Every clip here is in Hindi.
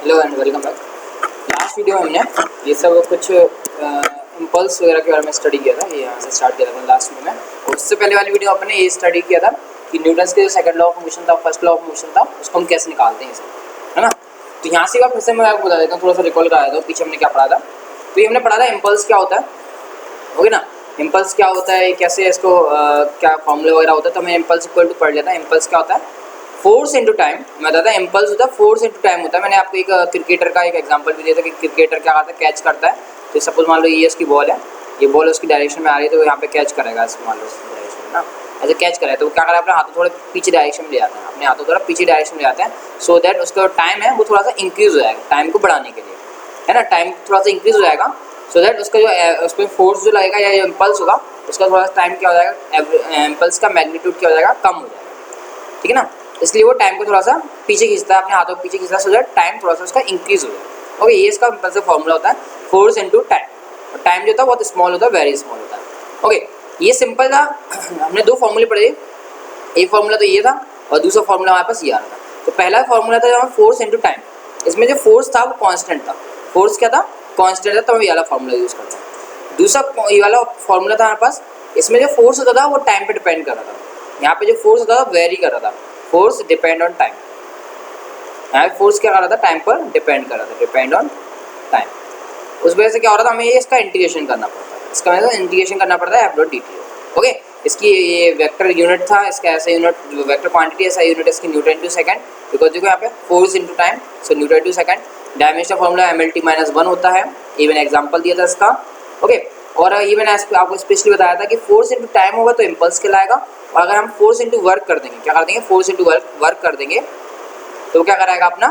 Hello and welcome back. Last video में हमने ये सब कुछ इम्पल्स वगैरह के बारे में स्टडी किया था। ये यहाँ से स्टार्ट किया था मैंने लास्ट वीडियो में। और उससे पहले वाली वीडियो अपने ये स्टडी किया था कि न्यूटन्स के जो सेकंड लॉ ऑफ मोशन था, फर्स्ट लॉ ऑफ मोशन था, उसको हम कैसे निकालते हैं, सब है ना। तो यहाँ से फिर से मैं आपको बता देता हूँ, थोड़ा सा रिकॉल करा देता हूँ पीछे हमने क्या पढ़ा था। तो ये हमने पढ़ा था इम्पल्स क्या होता है, ओके ना। इम्पल्स क्या होता है, कैसे इसको क्या फॉर्मूला वगैरह होता है। तो मैं इम्पल्स इक्वल टू पढ़ लेता है। इम्पल्स क्या होता है, फोर्स इंटू टाइम। मैं बताता है इम्पल्स होता है फोर्स इंटू टाइम होता है। मैंने आपको एक क्रिकेटर का एक एग्जांपल भी दिया था कि क्रिकेटर क्या करता है, कैच करता है। तो सपोज मान लो ये इसकी बॉल है, ये बॉल उसकी डायरेक्शन में आ रही है, तो यहाँ पे कैच करेगा, इसको मान लो इस डायरेक्शन में ना, ऐसे कैच करे तो क्या करें, अपने हाथों थोड़े पीछे डायरेक्शन में ले जाते हैं, अपने हाथों थोड़ा पीछे डायरेक्शन में जाते हैं, सो दैट उसका टाइम है वो थोड़ा सा इंक्रीज हो जाएगा, टाइम को बढ़ाने के लिए, है ना। टाइम थोड़ा सा इंक्रीज हो जाएगा, सो दैट उसका जो उस पर फोर्स जो लगेगा या इम्पल्स होगा, उसका थोड़ा सा टाइम क्या हो जाएगा, इम्पल्स का मैग्नीट्यूड क्या हो जाएगा, कम हो जाएगा, ठीक है ना। इसलिए वो टाइम को थोड़ा सा पीछे खींचता है, अपने हाथों को पीछे खींचता है, सो दैट टाइम थोड़ा सा उसका इंक्रीज हो जाए। ओके, ये इसका इम्पल्स फॉर्मूला होता है, फोर्स इनटू टाइम। और टाइम जो होता है बहुत स्मॉल होता है, वेरी स्मॉल होता है। ओके, ये सिंपल था। हमने दो फॉर्मूले पढ़े, एक फॉर्मूला तो ये था और दूसरा फॉर्मूला हमारे पास ये आ रहा था। तो पहला फॉर्मूला था जहाँ फोर्स इनटू टाइम, इसमें जो फोर्स था वो कांस्टेंट था। फोर्स क्या था, कांस्टेंट था, तो हम ये वाला फॉर्मूला यूज़ करते हैं। दूसरा ये वाला फॉर्मूला था हमारे पास, इसमें जो फोर्स होता था वो टाइम पे डिपेंड कर रहा था। यहाँ पे जो फोर्स होता था वेरी कर रहा था, फोर्स डिपेंड ऑन टाइम। यहाँ पे फोर्स क्या कर रहा था, टाइम पर डिपेंड कर रहा था, डिपेंड ऑन टाइम। उस वजह से क्या हो रहा था, हमें ये इसका इंटीग्रेशन करना पड़ता है, इसका मतलब इंटीग्रेशन करना पड़ता है F.dt। ओके, इसकी ये वेक्टर यूनिट था, इसका ऐसा यूनिट वेक्टर क्वांटिटी, ऐसा यूनिट इसकी न्यूटन टू सेकंड, बिकॉज देखो यहाँ पे force into time, so newton to second. Dimension formula MLT-1 होता है, इवन एग्जांपल दिया था इसका। ओके, और इवन आपको स्पेशली बताया था कि फोर्स इनटू टाइम होगा तो इम्पल्स कहलाएगा, और अगर हम फोर्स इनटू वर्क कर देंगे, क्या कर देंगे, फोर्स इनटू वर्क कर देंगे, तो क्या कराएगा, अपना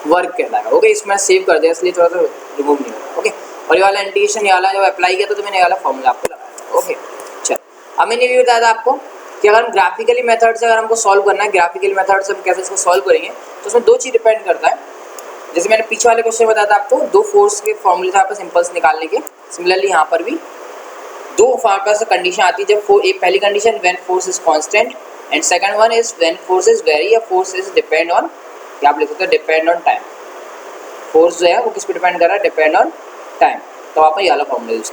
वर्क कहलाएगा। ओके, इसमें सेव कर दिया इसलिए थोड़ा सा रिमूव नहीं होगा। ओके, और ये वाला इंटीग्रेशन, ये वाला जब अप्लाई किया था तो मैंने ये वाला फॉर्मूला आपको लगाया। ओके, चल अब मैंने ये बताया था आपको कि अगर हम ग्राफिकली मेथड से अगर हमको सॉल्व करना है, ग्राफिकली मेथड से हम कैसे इसको सॉल्व करेंगे, तो उसमें दो चीज़ डिपेंड करता है। जैसे मैंने पीछे वाले क्वेश्चन बताया था आपको, दो फोर्स के फॉर्मूले थे आपको सिंपल्स निकालने के। सिमिलरली यहाँ पर भी दो पास कंडीशन आती है, जब एक पहली condition when force is constant and second one is when force is very या फोर्स इज डिपेंड ऑन, क्या आप लिख सकते हैं, डिपेंड ऑन टाइम। फोर्स जो है वो किस पे डिपेंड कर रहा है, डिपेंड ऑन टाइम। तो आपको ये वाला फॉर्मूला यूज़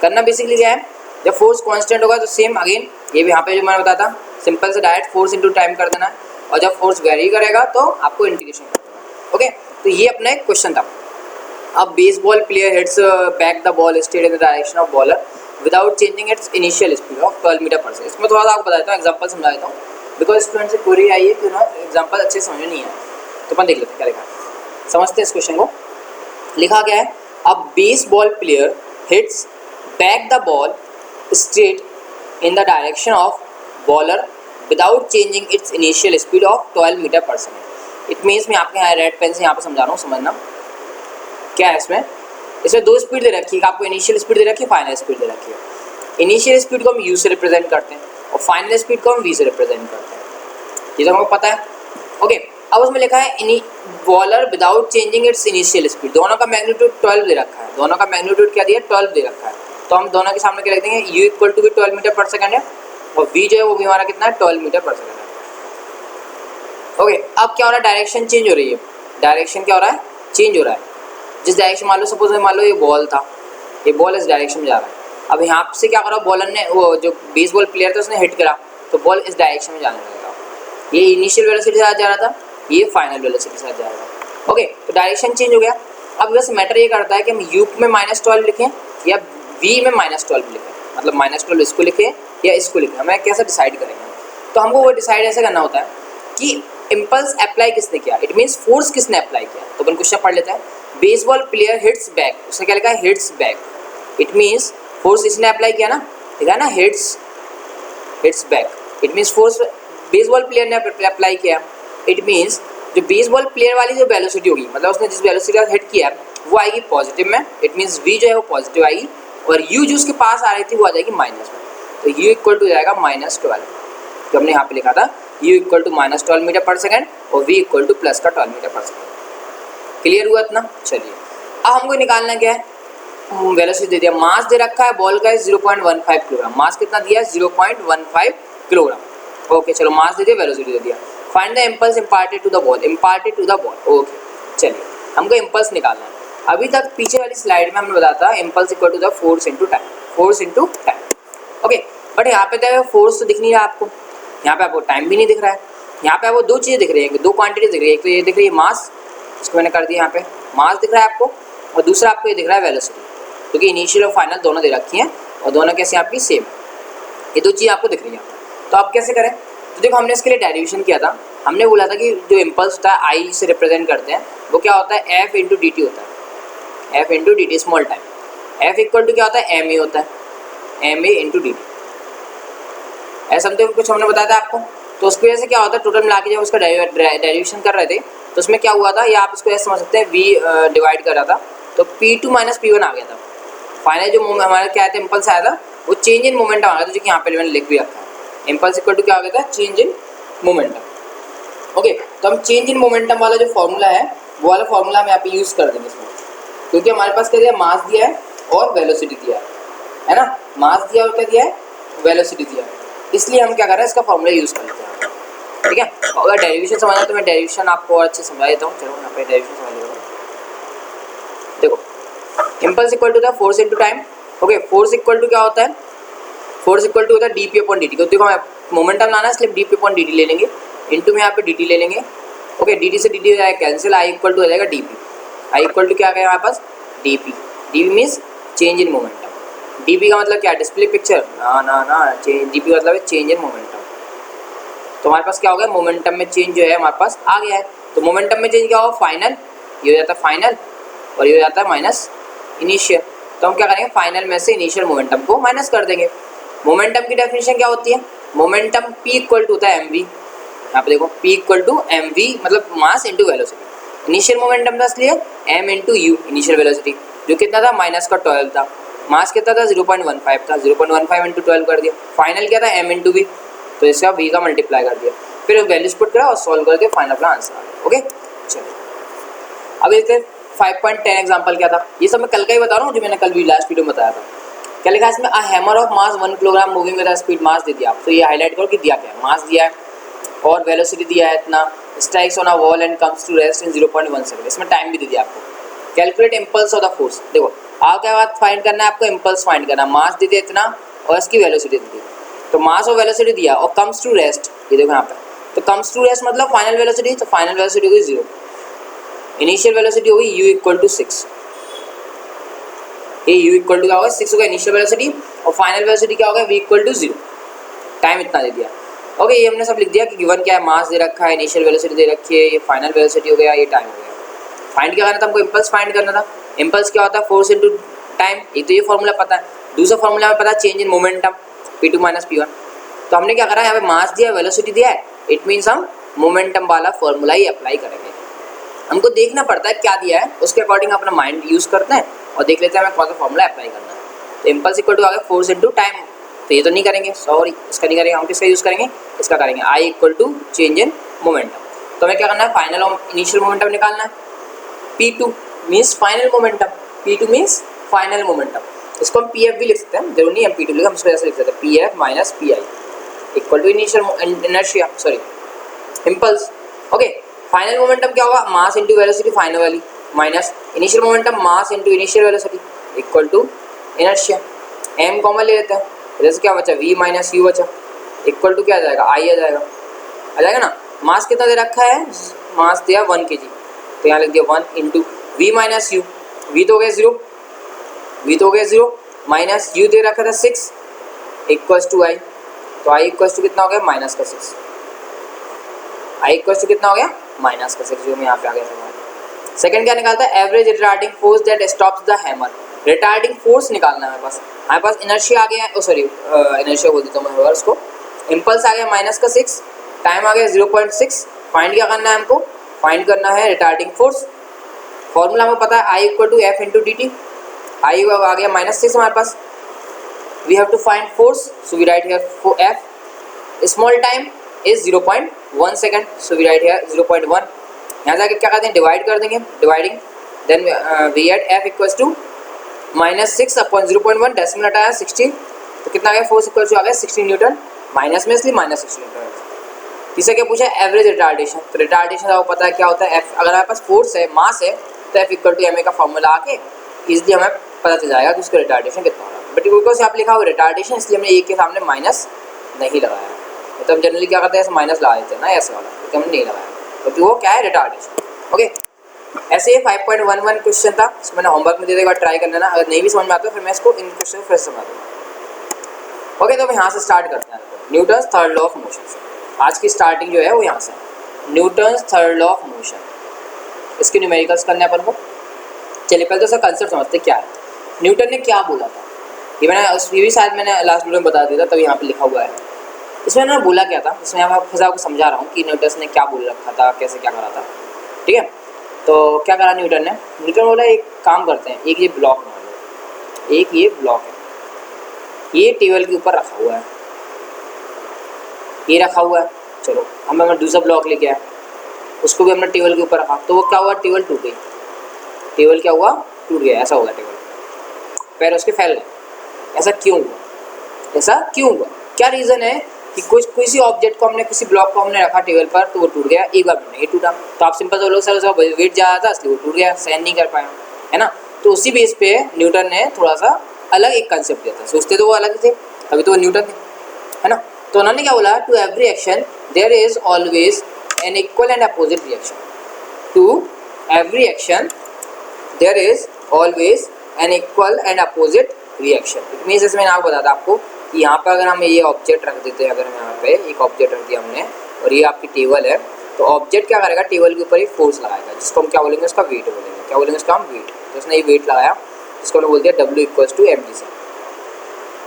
करना बेसिकली क्या है, जब फोर्स कांस्टेंट होगा तो सेम अगेन ये भी यहाँ पे जो मैंने बताया था, सिंपल से डायरेक्ट फोर्स इनटू टाइम कर देना है, और जब फोर्स वेरी करेगा तो आपको इंटीग्रेशन कर देना है। ओके, तो ये अपना एक क्वेश्चन था। अब baseball player hits back the ball straight in the direction of bowler without changing its initial speed of 12 metre per second. इसमें थोड़ा सा आपको बताता हूँ, एग्जांपल समझा देता हूँ, बिकॉज स्टूडेंट से क्वेरी आई है कि ना एग्जांपल अच्छे समझ में नहीं आया, तो अपन देख लेते हैं क्या लिखा है, समझते हैं इस क्वेश्चन को। लिखा गया है, a baseball player hits back the ball straight in the direction of bowler without changing its initial speed of 12 metre per second. It means मैं आपके यहाँ रेड पेन से यहाँ पे समझा रहा हूँ, समझना क्या है इसमें। इसमें दो स्पीड दे रखी है, आपको इनिशियल स्पीड दे रखी है, फाइनल स्पीड दे रखी है। इनिशियल स्पीड को हम यू से रिप्रेजेंट करते हैं और फाइनल स्पीड को हम वी से रिप्रेजेंट करते हैं, ये तो हमको पता है। ओके, अब उसमें लिखा है bowler without changing its initial speed, दोनों का मैग्नीट्यूड 12 दे रखा है, दोनों का मैग्नीट्यूड क्या दिया, 12 दे रखा है। तो हम दोनों के सामने क्या लिख देंगे, u इक्वल टू भी 12 मीटर पर सेकंड है, और v जो है वो भी हमारा कितना है, 12 मीटर पर सेकंड है। ओके, अब क्या हो रहा है, डायरेक्शन चेंज हो रही है, डायरेक्शन क्या हो रहा है, चेंज हो रहा है। जिस डायरेक्शन मान लो, सपोज मान लो ये बॉल था, ये बॉल इस डायरेक्शन में जा रहा है। अब यहाँ से क्या करा, बॉलर ने, वो जो बेसबॉल प्लेयर था उसने हिट करा, तो बॉल इस डायरेक्शन में जाने लगेगा। ये इनिशियल वेलोसिटी के साथ जा रहा था, ये फाइनल वेलोसिटी के साथ जाएगा। ओके, तो डायरेक्शन चेंज हो गया। अब बस मैटर ये करता है कि हम u में -12 लिखें या v में -12 लिखें, मतलब -12 इसको लिखें या इसको लिखें, हमें कैसे डिसाइड करेंगे। तो हमको वो डिसाइड ऐसे करना होता है कि इम्पल्स अप्लाई किसने किया, इट मीन्स फोर्स किसने अप्लाई किया। तो अपन क्वेश्चन पढ़ लेते हैं, बेसबॉल प्लेयर हिट्स बैक, उसने क्या लिखा है, hits back, it means force इसने अप्लाई किया ना, लिखा है ना hits back, it means force baseball player ने अप्लाई किया। इट मीन्स जो बेसबॉल प्लेयर वाली जो वेलोसिटी होगी, मतलब उसने जिस वेलोसिटी का हिट किया वो आएगी पॉजिटिव में, इट मीन्स v जो है वो पॉजिटिव आएगी, और u जो उसके पास आ रही थी वो आ जाएगी माइनस में। तो u इक्वल टू जाएगा -12, जो हमने यहाँ पे लिखा था, u equal to -12 metre per second और v इक्वल टू प्लस का 12 मीटर पर सेकंड। क्लियर हुआ इतना। चलिए अब हमको निकालना क्या है, वेलोसिटी दे दिया, मास दे रखा है बॉल का 0.15 किलोग्राम, मास कितना दिया है, 0.15 किलोग्राम। ओके, चलो मास दे दिया, वेलोसिटी दे दिया। Find the impulse imparted to the ball, imparted to the ball. Okay, चलिए हमको इम्पल्स निकालना है। अभी तक पीछे वाली स्लाइड में हमने बताया था impulse equal to the force into time, force into time. Okay, but यहाँ पे तो फोर्स तो दिख नहीं रहा आपको, यहाँ पे आपको टाइम भी नहीं दिख रहा है। यहाँ पे आपको दो चीज़ें दिख रही हैं, दो क्वांटिटी दिख रही है। एक तो ये दिख रही है मास, इसको मैंने कर दिया यहाँ पे, मास दिख रहा है आपको, और दूसरा आपको ये दिख रहा है वेलोसिटी, क्योंकि इनिशियल और फाइनल दोनों दे रखी हैं और दोनों कैसे आपकी सेम, ये दो चीज़ें आपको दिख रही हैं। तो आप कैसे करें? तो देखो हमने इसके लिए डेरिवेशन किया था। हमने बोला था कि जो इम्पल्स होता है आई से रिप्रेजेंट करते हैं, वो क्या होता है एफ इंटू डी टी होता है, F into D T small time. F equal to क्या होता है एम ए होता है, M A into D T, ऐसा समथिंग कुछ हमने बताया था आपको। तो उसकी वजह से क्या होता है टोटल मिला के जब उसका डेरिवेशन कर रहे थे तो उसमें क्या हुआ था, या आप इसको ऐसे समझ सकते हैं वी डिवाइड कर रहा था तो P2 माइनस P1 आ गया था। फाइनल जो हमारा क्या आया था इम्पल्स आया था वो चेंज इन मोमेंटम आ गया था, जो कि यहाँ पे मैंने लिख भी रखा है। इम्पल्स इक्वल टू क्या आ गया था चेंज इन मोमेंटम। ओके, तो हम चेंज इन मोमेंटम वाला जो फॉर्मूला है वो वाला फॉर्मूला हम यहाँ पे यूज़ कर देंगे इसमें, क्योंकि हमारे पास क्या दिया मास दिया है और वेलोसिटी दिया है ना, मास दिया और क्या दिया है वेलोसिटी दिया है, इसलिए हम क्या कर रहे हैं इसका फॉर्मूला यूज़ कर लेते हैं। ठीक है, अगर डेरिवेशन समझना तो मैं डेरिवेशन आपको और अच्छे समझा देता हूँ। चलो यहाँ पे डेरिवेशन समझ लीजिए। देखो इम्पल्स इक्वल टू था force into time. Okay, force equal to क्या होता है, फोर्स इक्वल टू होता है D P upon D T. देखो हमें मोमेंटम लाना है इसलिए D P upon D T ले लेंगे, इनटू में यहाँ पे डी टी ले लेंगे। ओके, डी टी से डी टी हो जाएगा कैंसिल, आई इक्वल टू हो जाएगा D P. I equal to क्या आ गया हमारे पास D P. D P means change in momentum. D P का मतलब क्या डिस्प्ले पिक्चर, ना डी पी का मतलब है चेंज इन मोमेंटम। तो हमारे पास क्या हो गया मोमेंटम में चेंज जो है हमारे पास आ गया है। तो मोमेंटम में चेंज क्या होगा फाइनल, ये हो जाता है फाइनल और ये हो जाता है माइनस इनिशियल। तो हम क्या करेंगे फाइनल में से इनिशियल मोमेंटम को माइनस कर देंगे। मोमेंटम की डेफिनेशन क्या होती है, मोमेंटम P इक्वल टू होता है एम वी। यहाँ पे देखो P equal to M V मतलब mass into velocity. Initial momentum था इसलिए M into U initial velocity, जो कितना था माइनस का 12 था। मास कितना था 0.15 था, 0.15 इंटू 12 कर दिया। फाइनल क्या था एम इंटू वी, तो इसका v का मल्टीप्लाई कर दिया, फिर वैल्यूज पुट करा और सॉल्व करके फाइनल अपना आंसर आ गया। ओके, चलिए अब देखते 5.10 एग्जांपल क्या था। ये सब मैं कल का ही बता रहा हूँ, जो मैंने कल भी लास्ट वीडियो में बताया था। क्या लिखा है इसमें, a hammer of mass 1 kilogram moving with speed, mass दे दिया। तो ये हाईलाइट करो कि दिया क्या है, मास दिया है और वेलोसिटी दिया है इतना, strikes on a wall and comes to rest in 0.1 second. इसमें टाइम भी दे दिया आपको। Calculate impulse of the force. देखो आगे बात फाइंड करना है आपको, इम्पल्स फाइंड करना है। मास दे दिया इतना और इसकी वेलोसिटी दे दी, तो मास और वेलोसिटी दिया और कम्स टू रेस्ट, ये देखो यहाँ पे। तो कम्स टू रेस्ट मतलब फाइनल वेलोसिटी, तो फाइनल वेलोसिटी होगी 0, इनिशियल वेलोसिटी होगी u इक्वल टू 6। ये u इक्वल टू क्या होगा 6 होगा इनिशियल वेलोसिटी, और फाइनल वेलोसिटी क्या होगा v इक्वल टू 0। टाइम इतना दे दिया। ओके, ये हमने सब लिख दिया कि गिवन क्या है, मास दे रखा है, इनिशियल वेलोसिटी दे रखी है, ये फाइनल वेलोसिटी हो गया, ये टाइम हो गया। फाइंड क्या करना था हमको, इम्पल्स फाइंड करना था। इम्पल्स क्या होता है फोर्स इंटू टाइम, एक तो ये फॉर्मूला पता है। दूसरा फॉर्मूला हमें पता है change in momentum P2 minus P1। तो हमने क्या करा यहाँ पे मास दिया वेलोसिटी दिया है, इट मीन्स हम मोमेंटम वाला फॉर्मूला ही अप्लाई करेंगे। हमको देखना पड़ता है क्या दिया है, उसके अकॉर्डिंग अपना माइंड यूज़ करते हैं और देख लेते हैं हमें कौन सा फॉर्मूला अप्लाई करना है। तो इम्पल्स इक्वल टू आ गया फोर्स इंटू टाइम, तो ये तो नहीं करेंगे, सॉरी इसका नहीं करेंगे, हम किसका यूज़ करेंगे, इसका करेंगे। I equal to change in momentum. तो हमें क्या करना है फाइनल और इनिशियल मोमेंटम निकालना है। P2 means final momentum, P2 means final momentum. इसको हम PF भी लिख सकते हैं, जरूर नहीं हम P2 लिखा, हम इसको ऐसे लिख सकते हैं PF minus PI equal to initial inertia, sorry impulse. Okay, final momentum क्या होगा, मास इंटू वेलोसिटी फाइनल वाली, minus initial momentum mass into initial velocity equal to inertia. m common ले लेते हैं, जैसे क्या बचा v माइनस यू बचा, इक्वल टू क्या आ जाएगा i आ जाएगा ना। मास कितना दे रखा है, मास दिया 1 kg, तो यहाँ लिख दिया 1 into V minus U, V तो हो गया 0, वी तो हो गया 0, माइनस यू दे रखा था 6 इक्वल्स टू आई, तो आई इक्वल्स टू कितना हो गया माइनस का 6, आई इक्वल्स टू कितना हो गया माइनस का 6, जो मैं यहाँ पे आ गया था। सेकंड क्या निकालता है, average retarding force that stops the hammer. Retarding force निकालना है हमारे पास इनर्शिया आ गया है, सॉरी इनर्शिया बोल देता हूँ मैं उसको। इम्पल्स आ गया माइनस का 6, टाइम आ गया 0.6। फाइंड क्या करना है हमको, फाइंड करना है रिटार्डिंग फोर्स। फॉर्मूला हमें पता है I equal to F into D T. I आ गया माइनस 6 हमारे पास, we have to find force, so we write here F. Small time is 0.1 second, so we write here 0.1। यहाँ जाके क्या करते हैं डिवाइड कर देंगे, dividing, then we at F equals to minus 6 upon 0.1, decimal हटाया 16, तो कितना आ गया फोर्स इक्वल टू आ गया 16 न्यूटन, माइनस में इसलिए माइनस 16 न्यूटन। तीसरा क्या पूछा है, एवरेज रिटार्डेशन। तो रिटार्डेशन आपको पता है क्या होता है, एफ अगर हमारे पास फोर्स है, मास है, तो F equal to M A का फॉर्मूला आके इजीली हमें पता चल जाएगा कि उसका रिटार्डेशन कितना होगा। बट बिकॉज यहाँ पे लिखा हुआ रिटार्डेशन, इसलिए हमने ए के सामने माइनस नहीं लगाया। तो हम जनरली क्या करते हैं, ऐसे माइनस लगा देते हैं ना, ऐसे वाला, तो हमने नहीं लगाया क्योंकि वो क्या है, रिटार्डेशन। ओके, ऐसे ये 5.11 क्वेश्चन था, इसको मैंने होमवर्क में दे देगा, ट्राई कर लेना। अगर नहीं भी समझ में आता फिर मैं इसको इन क्वेश्चन फिर समझा दूँगा। ओके, तो हम यहाँ से स्टार्ट करते हैं Newton's third law of motion से। आज की स्टार्टिंग जो है वो यहाँ से, Newton's third law of motion, इसके न्यूमेरिकल्स करने अपन को। चलिए पहले तो इसका कंसेप्ट समझते क्या है, न्यूटन ने क्या बोला था। ये भी शायद मैंने लास्ट वीडियो में बता दिया था, तभी यहाँ पे लिखा हुआ है। इसमें ना बोला क्या था, इसमें मैं फिर आपको समझा रहा हूँ कि न्यूटन ने क्या बोल रखा था, कैसे क्या करा था। ठीक है, तो क्या करा न्यूटन ने, न्यूटन बोला एक काम करते हैं, एक ये ब्लॉक मान लो, एक ये ब्लॉक है, ये टेबल के ऊपर रखा हुआ है, ये रखा हुआ है। चलो हमने दूसरा ब्लॉक लेके आए, उसको भी हमने टेबल के ऊपर रखा, तो वो क्या हुआ, टेबल टूट गई। टेबल क्या हुआ, टूट गया, ऐसा हुआ टेबल, पैर उसके फैल गए। ऐसा क्यों हुआ, ऐसा क्यों हुआ, क्या रीज़न है कि किसी ऑब्जेक्ट को हमने, किसी ब्लॉक को हमने रखा टेबल पर तो वो टूट गया, एक बार में नहीं टूटा। तो आप सिंपल तो लोग सर उसका वेट ज़्यादा था इसलिए वो टूट गया, सहन नहीं कर पाया, है ना। तो उसी बेस पे न्यूटन ने थोड़ा सा अलग एक कंसेप्ट दिया था। सोचते तो वो अलग थे, अभी तो वो न्यूटन थे, है ना। तो उन्होंने क्या बोला, to every action there is always an equal and opposite reaction. To every action there is always an equal and opposite reaction. It means इसमें आपको बताता आपको कि यहाँ पर अगर हम ये ऑब्जेक्ट रख देते हैं, अगर हम यहाँ पे एक ऑब्जेक्ट रख दिया हमने और ये आपकी टेबल है, तो ऑब्जेक्ट क्या करेगा, टेबल के ऊपर एक फोर्स लगाएगा, जिसको हम क्या बोलेंगे, उसका वेट बोलेंगे। क्या बोलेंगे उसका हम, वेट। तो उसने ये वेट लगाया, जिसको हमने बोल दिया W इक्वल्स टू mg से।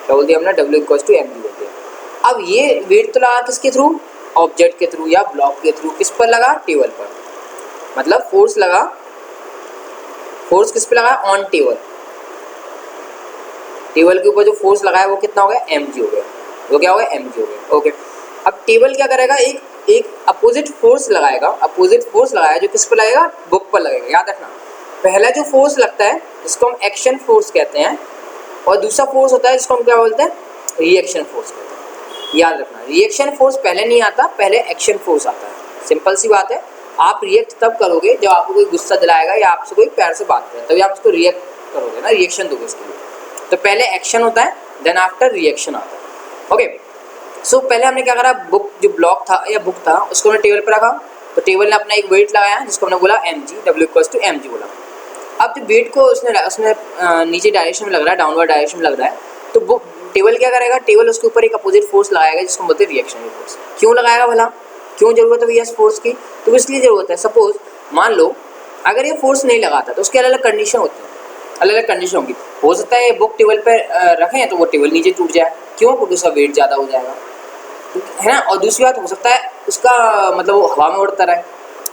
क्या बोल दिया हमने, W इक्वल्स टू mg बोल दिया। अब ये वेट तो लगा किसके थ्रू, ऑब्जेक्ट के थ्रू या ब्लॉक के थ्रू। किस पर लगा, टेबल पर, मतलब फोर्स लगा, फोर्स किस पे लगा, ऑन टेबल। टेबल के ऊपर जो फोर्स लगाया वो कितना हो गया, mg हो गया। वो क्या हो गया, mg हो गया। ओके, अब टेबल क्या करेगा, एक अपोजिट फोर्स लगाएगा, अपोजिट फोर्स लगाया जो किस पर लगेगा, बुक पर लगेगा। याद रखना, पहला जो फोर्स लगता है जिसको हम एक्शन फोर्स कहते हैं, और दूसरा फोर्स होता है जिसको हम क्या बोलते हैं, रिएक्शन फोर्स कहते हैं। याद रखना, रिएक्शन फोर्स पहले नहीं आता, पहले एक्शन फोर्स आता है। सिंपल सी बात है, आप रिएक्ट तब करोगे जब आपको कोई गुस्सा दिलाएगा या आपसे कोई प्यार से बात करे, तभी आप उसको रिएक्ट करोगे ना, रिएक्शन दोगे उसके लिए। तो पहले एक्शन होता है, देन आफ्टर रिएक्शन आता है। ओके, सो पहले हमने क्या करा, बुक जो ब्लॉक था या बुक था उसको हमने टेबल पर रखा, तो टेबल ने अपना एक वेट लगाया जिसको हमने बोला mg, W equals to mg बोला। अब जो वेट को उसने नीचे डायरेक्शन में लग रहा है, डाउनवर्ड डायरेक्शन में लग रहा है, तो बुक टेबल क्या करेगा, टेबल उसके ऊपर एक अपोजिट फोर्स लगाएगा जिसको बोलते हैं रिएक्शनरी फोर्स। क्यों लगाएगा भला, क्यों जरूरत है भैया इस फोर्स की, तो इसलिए ज़रूरत है, सपोज मान लो अगर ये फोर्स नहीं लगाता तो उसकी अलग अलग कंडीशन होती है, अलग अलग कंडीशन होगी। हो सकता है ये बुक टेबल पर रखें तो वो टेबल नीचे टूट जाए, क्यों, क्योंकि उसका वेट ज़्यादा हो जाएगा, है ना। और दूसरी बात, हो सकता है उसका मतलब वो हवा में उड़ता रहे,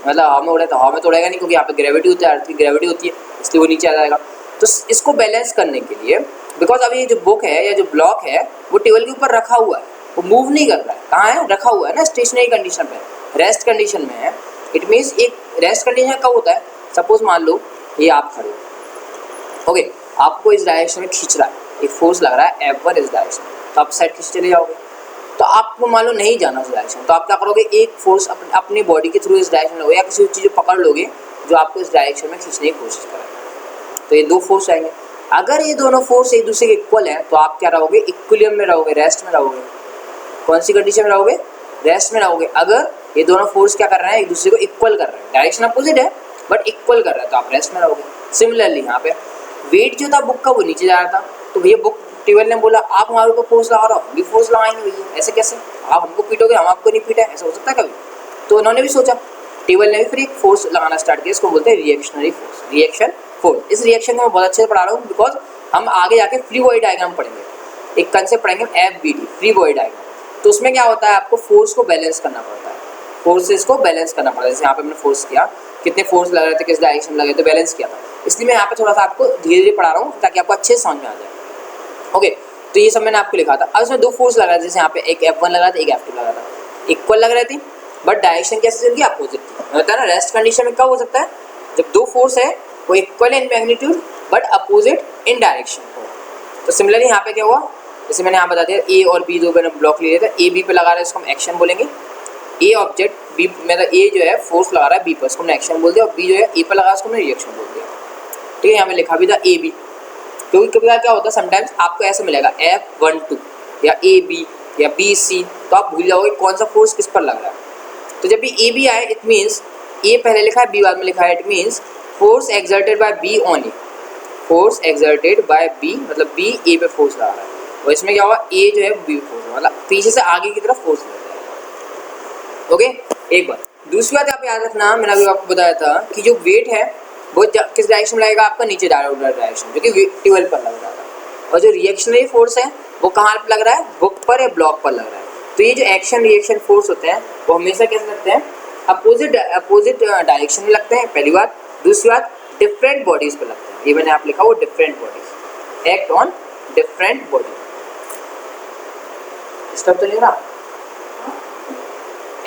मतलब हवा में उड़े तो हवा में तो उड़ेगा नहीं, क्योंकि यहाँ पे ग्रेविटी होती है, अर्थ की ग्रेविटी होती है, इसलिए वो नीचे आ जाएगा। तो इसको बैलेंस करने के लिए, बिकॉज अभी ये जो बुक है या जो ब्लॉक है वो टेबल के ऊपर रखा हुआ है, वो मूव नहीं कर रहा है, कहाँ है, रखा हुआ है ना, स्टेशनरी कंडीशन पे, रेस्ट कंडीशन में है। इट मीन्स एक रेस्ट कंडीशन कब होता है, सपोज मान लो ये आप खड़े हो, ओके, आपको इस डायरेक्शन में खींच रहा है, एक फोर्स लग रहा है F1 इस डायरेक्शन में, तो आप साइड खींच चले जाओगे। तो आपको मान लो नहीं जाना उस डायरेक्शन, तो आप क्या करोगे, एक फोर्स अपनी बॉडी के थ्रू इस डायरेक्शन लोगे या किसी चीज़ को पकड़ लोगे जो आपको इस डायरेक्शन में खींचने की कोशिश करेगा। तो ये दो फोर्स आएंगे, अगर ये दोनों फोर्स एक दूसरे के इक्वल हैं तो आप क्या रहोगे, इक्विलिब्रियम में रहोगे, रेस्ट में रहोगे। कौन सी कंडीशन में रहोगे, रेस्ट में रहोगे। अगर ये दोनों फोर्स क्या कर रहे हैं, एक दूसरे को इक्वल कर रहे हैं, डायरेक्शन अपोजिट है बट इक्वल कर रहे हैं, तो आप रेस्ट में रहोगे। सिमिलरली यहाँ पे वेट जो था बुक का वो नीचे जा रहा था, तो भैया बुक टेबल ने बोला आप हमारे ऊपर फोर्स लगा रहा हो, हम भी फोर्स लगाएंगे भैया, ऐसे कैसे, आप हमको पीटोगे हम आपको नहीं पीटे, ऐसा हो सकता है कभी। तो उन्होंने भी सोचा, टेबल ने भी फिर एक फोर्स लगाना स्टार्ट किया, इसको बोलते हैं रिएक्शनरी फोर्स, रिएक्शन फोर्स। इस रिएक्शन को मैं बहुत अच्छे से पढ़ा रहा हूँ, बिकॉज हम आगे जाके फ्री बॉडी डायग्राम पढ़ेंगे, एक कंसेप्ट पढ़ेंगे FBD, फ्री बॉडी डायग्राम। तो उसमें क्या होता है, आपको फोर्स को बैलेंस करना पड़ता है, फोर्सेस को बैलेंस करना पड़ता है। जैसे यहाँ पे हमने फोर्स किया, कितने फोर्स लग रहे थे, किस डायरेक्शन में लगे थे, बैलेंस किया था। इसलिए मैं यहाँ पे थोड़ा सा आपको धीरे धीरे पढ़ा रहा हूँ ताकि आपको अच्छे से समझ में आ जाए। ओके, तो ये सब मैंने आपको लिखा था। अब इसमें दो फोर्स लगा था, जैसे यहाँ पे एक F1 लगा था, एक F2 लगा था, इक्वल लग रही थी बट डायरेक्शन कैसे चल गई, अपोजिट थी। होता है ना, रेस्ट कंडीशन में कब हो सकता है, जब दो फोर्स है वो equal in magnitude but opposite in direction हो। तो सिमिलरली यहाँ पे क्या हुआ, जैसे मैंने यहाँ बता दिया A और B दो मैंने ब्लॉक लिए थे, A B पे लगा रहे हैं, इसको हम एक्शन बोलेंगे, ए ऑब्जेक्ट बी, मतलब ए जो है फोर्स लगा रहा है बी पर, उसको हमने एक्शन बोल दिया, और बी जो है ए पर लगा उसको हमने रिएक्शन बोल दिया। ठीक है, यहाँ पे लिखा भी था ए बी, क्योंकि कभी क्या होता है समटाइम्स आपको ऐसे मिलेगा F12 या ए बी या बी सी, तो आप भूल जाओगे कौन सा फोर्स किस पर लग रहा है। तो जब भी ए बी आए इट मीन्स ए पहले लिखा है बी बाद में लिखा है, it means force exerted by B on A, force exerted by B मतलब बी ए पे फोर्स लगा रहा है, और इसमें क्या होगा ए जो है बी फोर्स मतलब पीछे से आगे की तरफ फोर्स लग जाएगा। ओके, एक बार दूसरी बात आप याद रखना, मैंने अभी आपको बताया था कि जो वेट है वो किस डायरेक्शन में लगेगा, आपका नीचे डायरेक्शन जो कि ट्वेल पर लग रहा है, और जो रिएक्शनरी फोर्स है वो कहाँ पर लग रहा है, बुक पर या ब्लॉक पर लग रहा है। तो ये जो एक्शन रिएक्शन फोर्स होते हैं वो हमेशा कैसे लगते हैं, अपोजिट डायरेक्शन में लगते हैं पहली बात। दूसरी बात डिफरेंट बॉडीज पे लगते हैं, ये मैंने आप लिखा वो different bodies, act on different body. Disturb तो नहीं रहा,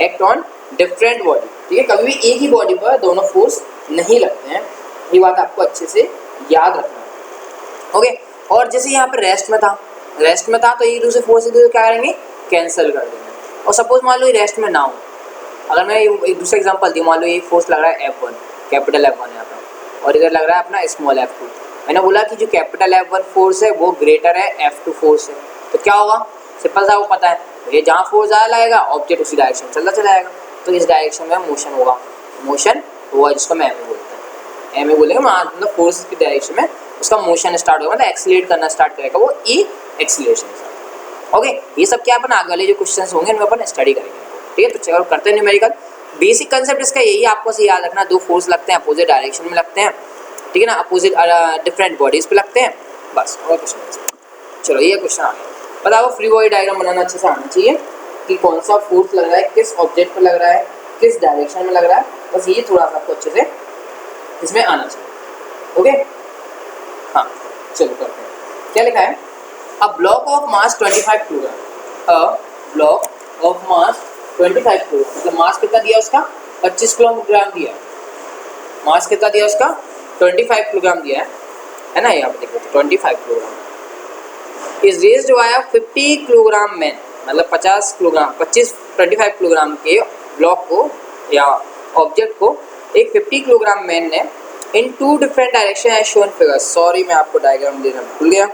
एक्ट ऑन डिफरेंट बॉडी। ठीक है, कभी भी एक ही बॉडी पर दोनों फोर्स नहीं लगते हैं, ये बात आपको अच्छे से याद रखना है। ओके, और जैसे यहाँ पर रेस्ट में था तो एक दूसरे फोर्स से क्या करेंगे, कैंसिल कर देंगे। और सपोज मान लो ये रेस्ट में ना हो, अगर मैं एक दूसरा एग्जांपल दी, मान लो ये फोर्स लग रहा है F1, कैपिटल F1 यहाँ पर, और इधर लग रहा है अपना स्मॉल F2। मैंने बोला कि जो कैपिटल F1 फोर्स है वो ग्रेटर है F2 फोर्स है, तो क्या होगा, सिंपल सा वो पता है, ये जहाँ फोर्स ज़्यादा लगेगा ऑब्जेक्ट उसी डायरेक्शन में चलता चला जाएगा, तो इस डायरेक्शन में मोशन होगा जिसको मैं एम बोलते हैं, एम बोलेंगे मतलब फोर्स की डायरेक्शन में उसका मोशन स्टार्ट होगा, मतलब एक्सीलरेट करना स्टार्ट करेगा वो ई एक्सीलरेशन से। ओके, ये सब क्या अपन आगे वाले जो क्वेश्चंस होंगे इनमें अपन स्टडी करेंगे। ठीक है, तो चलो करते हैं न्यूमेरिकल। बेसिक कंसेप्ट इसका यही आपको से याद रखना, दो फोर्स लगते हैं अपोजिट डायरेक्शन में लगते हैं, ठीक है ना, अपोजिट डिफरेंट बॉडीज पे लगते हैं, बस और कुछ नहीं। चलो ये क्वेश्चन आ गया, बताओ फ्री बॉडी डायग्राम बनाना अच्छे से आना चाहिए कि कौन सा फोर्स लग रहा है, किस ऑब्जेक्ट पर लग रहा है, किस डायरेक्शन में लग रहा है, बस ये थोड़ा सा आपको अच्छे से इसमें आना चाहिए। ओके, हाँ चलो करते हैं। क्या लिखा है, a block of mass 25 kilogram, a block of mass 25 kilogram, मतलब मास कितना दिया उसका 25 किलोग्राम दिया, मास कितना दिया उसका 25 किलोग्राम दिया है ना, यहाँ पे देखो 25 kilogram is raised bye 50 kilogram man, मतलब 25 किलोग्राम के ब्लॉक को या ऑब्जेक्ट को एक 50 किलोग्राम मैन ने in two different direction as shown figure. Sorry मैं आपको डायग्राम देना भूल गया,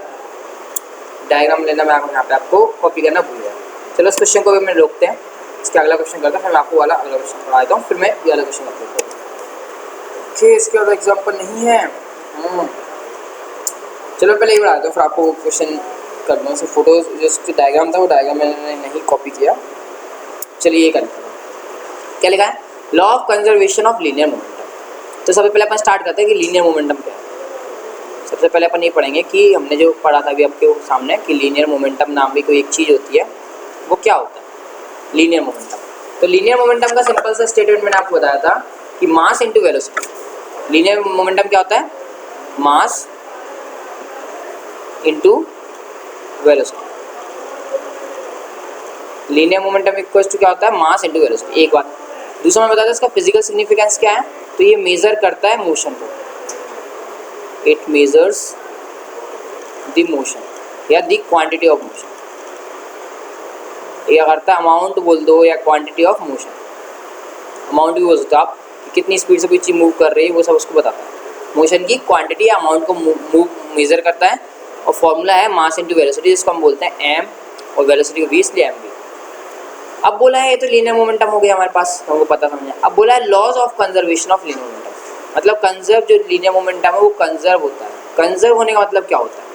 डायग्राम लेना मैं यहाँ पे आपको कॉपी करना भूल गया। चलो इस क्वेश्चन को भी मैं रोकते हैं, इसके अगला क्वेश्चन करता हूँ, फिर मैं आपको वाला अगला क्वेश्चन पढ़ा देता हूँ, फिर मैं ये वाला क्वेश्चन अपलोड करूँगा। ओके, इसके बाद एग्जाम्पल नहीं है, चलो पहले ये बढ़ा देता हूँ फिर आपको क्वेश्चन कर दूँ। उससे फोटोज जो डायग्राम था वो डायग्राम मैंने नहीं कॉपी किया। चलिए ये करते हैं, क्या लिखा है, law of conservation of linear momentum. तो सबसे पहले अपन स्टार्ट करते हैं कि लीनियर मोमेंटम क्या है। सबसे पहले अपन ये पढ़ेंगे कि हमने जो पढ़ा था अभी आपके सामने कि लीनियर मोमेंटम नाम भी कोई एक चीज़ होती है, वो क्या होता है लीनियर मोमेंटम। तो लीनियर मोमेंटम का सिंपल सा स्टेटमेंट मैंने आपको बताया था कि mass into velocity. Linear momentum क्या होता है, mass into velocity. Linear momentum equals to क्या होता है, मास इंटू वेलोसिटी। एक बात, दूसरा मैं बताता हूँ इसका फिजिकल सिग्निफिकेंस क्या है, तो ये मेजर करता है मोशन को, इट मेजर्स द मोशन या द क्वांटिटी ऑफ मोशन। ये करता है अमाउंट बोल दो या क्वांटिटी ऑफ मोशन, अमाउंट भी बोल सकते हो आप कि कितनी स्पीड से कोई चीज़ मूव कर रही है, वो सब उसको बताता है। मोशन की क्वांटिटी या अमाउंट को मूव मेजर करता है, और फॉर्मूला है मास इंटू वेलोसिटी, जिसको हम बोलते हैं एम, और वेलोसिटी को 20 लिए एम भी। अब बोला है ये तो लीनियर मोमेंटम हो गया हमारे पास, हमको पता समझे। अब बोला है laws of conservation of linear momentum, मतलब कंजर्व जो लीनियर मोमेंटम है वो कंजर्व होता है। कंजर्व होने का मतलब क्या होता है,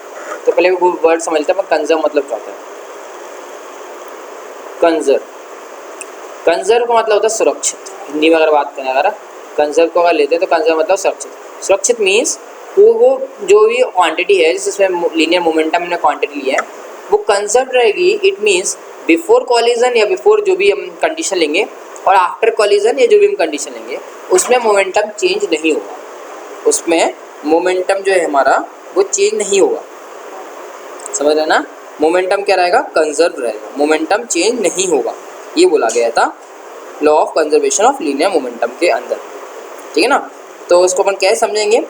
तो पहले वो वर्ड समझते हैं, कंजर्व मतलब क्या होता है। कंजर्व का मतलब होता है सुरक्षित। हिंदी में अगर बात करें, अगर कंजर्व को अगर लेते हैं तो कंजर्व मतलब सुरक्षित। सुरक्षित मीन्स वो जो भी क्वांटिटी है जिसमें लीनियर मोमेंटम ने क्वांटिटी ली है वो कंजर्व रहेगी। इट मीन्स बिफोर कॉलिजन या बिफोर जो भी हम कंडीशन लेंगे, और आफ्टर कॉलिजन या जो भी हम कंडीशन लेंगे, उसमें मोमेंटम चेंज नहीं होगा। उसमें मोमेंटम जो है हमारा वो चेंज नहीं होगा, समझ रहे ना। मोमेंटम क्या रहेगा, कंजर्व रहेगा, मोमेंटम चेंज नहीं होगा, ये बोला गया था law of conservation of linear momentum के अंदर, ठीक है ना। तो उसको अपन कैसे समझेंगे,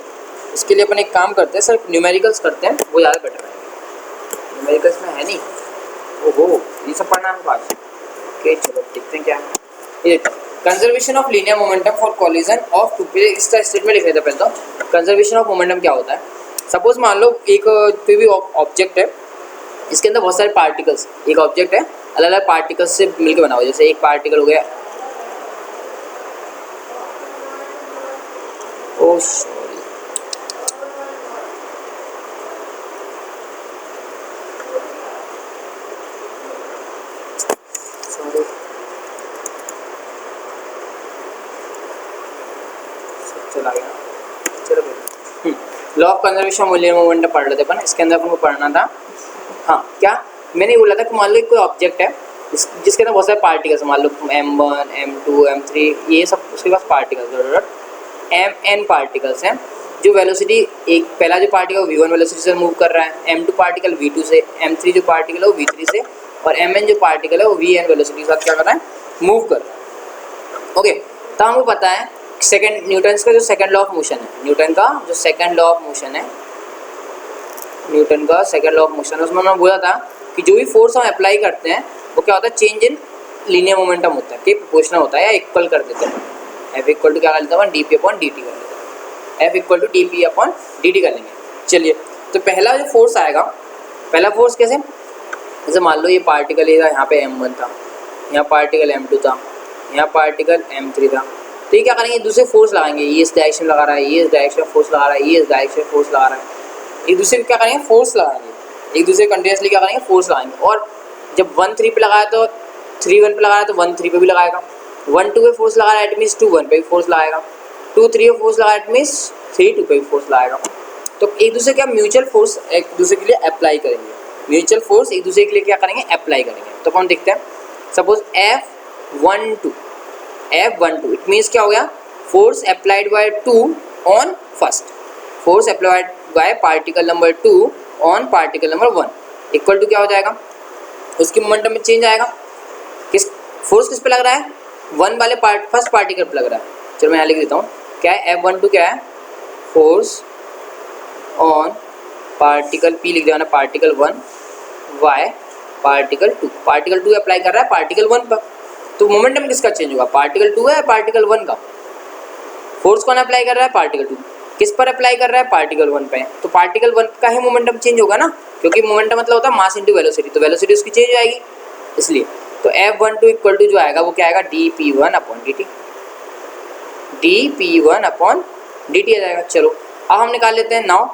इसके लिए अपन एक काम करते हैं, सिर्फ न्यूमेरिकल्स करते हैं, वो ज़्यादा बेटर रहेगा। न्यूमेरिकल्स में है नहीं, ओहो ये सब पढ़ना है पास। ओके चलो देखते हैं क्या है। Conservation of linear momentum for collision of two, इस स्टेटमेंट लिख रहे थे पहले। तो कंजर्वेशन ऑफ मोमेंटम क्या होता है, सपोज मान लो एक कोई भी ऑब्जेक्ट है, इसके अंदर बहुत सारे पार्टिकल्स, एक ऑब्जेक्ट है अलग अलग पार्टिकल्स से मिलकर बना हुआ, जैसे एक पार्टिकल हो गया, ओ सॉरी चला गया, चलो law of conservation of linear momentum पढ़ लेते अपन। इसके अंदर अपन को पढ़ना था, हाँ क्या मैंने बोला था कि मान लो कोई ऑब्जेक्ट है जिसके अंदर बहुत सारे पार्टिकल्स, मान लो M1 M2 M3 ये सब उसके पास पार्टिकल्स Mn पार्टिकल्स हैं, जो वेलोसिटी एक पहला जो पार्टिकल v1 वेलोसिटी से मूव कर रहा है, M2 पार्टिकल v2 से, M3 जो पार्टिकल है वो v3 से, और Mn जो पार्टिकल है वो vn वेलोसिटी के साथ क्या कर रहा है, मूव कर रहा है। ओके, तो हमको पता है सेकंड न्यूटन का जो सेकंड लॉ ऑफ मोशन है, न्यूटन का जो सेकंड लॉ ऑफ मोशन है, न्यूटन का सेकंड लॉ ऑफ मोशन है, उसमें उन्होंने बोला था कि जो भी फोर्स हम अप्लाई करते हैं वो क्या होता है, चेंज इन लीनियर मोमेंटम होता है, कि प्रोपोर्शनल होता है या इक्वल कर देते हैं। F इक्वल टू क्या कर लेते हैं, dp/dt कर लेते हैं, F इक्वल टू dp/dt कर लेंगे। चलिए, तो पहला जो फोर्स आएगा, पहला फोर्स कैसे, जैसे मान लो ये पार्टिकल यहाँ पे M1 था, यहाँ पार्टिकल M2 था, यहाँ पार्टिकल M3 था, तो ये क्या करेंगे, दूसरे फोर्स लगाएंगे, ये इस डायरेक्शन लगा रहा है, ये इस डायरेक्शन फोर्स लगा रहा है, ये इस डायरेक्शन फोर्स लगा रहा है, एक दूसरे को क्या करेंगे, फोर्स लगाएंगे, एक दूसरे कंटिन्यूसली क्या करेंगे, फोर्स लगाएंगे। और जब 1 3 पे लगाया तो 3 1 पे लगाया तो 1 3 पे भी लगाएगा, 1 2 पे फोर्स लगा रहा है, इट मीन्स 2 1 पे भी फोर्स लगाएगा, 2 3 पे फोर्स लगाया, इट मीन्स 3 2 पे भी फोर्स लगाएगा। तो एक दूसरे का म्यूचुअल फोर्स एक दूसरे के लिए अप्लाई करेंगे, म्यूचुअल फोर्स एक दूसरे के लिए क्या करेंगे, अप्लाई करेंगे। तो हम देखते हैं, सपोज F12 इट मीन्स क्या हो गया, force applied by 2 on first, force applied by particle number 2 on particle number 1 equal to क्या हो जाएगा, उसकी मोमेंटम में चेंज आएगा, किस फोर्स किस पे लग रहा है, 1 वाले फर्स्ट पार्टिकल पे लग रहा है। चलो मैं यहाँ लिख देता हूँ, क्या है F12 क्या है, फोर्स ऑन पार्टिकल P लिख देना, particle 1 Y particle 2, particle 2 apply कर रहा है पार्टिकल 1 पर, तो मोमेंटम किसका चेंज होगा, पार्टिकल 2 है या पार्टिकल 1 का, फोर्स कौन अप्लाई कर रहा है, पार्टिकल 2, किस पर अप्लाई कर रहा है, पार्टिकल 1 पे, तो पार्टिकल 1 का ही मोमेंटम चेंज होगा ना, क्योंकि मोमेंटम मतलब होता है मास इंटू वेलोसिटी, तो वेलोसिटी उसकी चेंज हो जाएगी, इसलिए तो F12 इक्वल टू जो आएगा वो क्या आएगा, dp1/dt, dp1/dt आ जाएगा। चलो अब हम निकाल लेते हैं, नाउ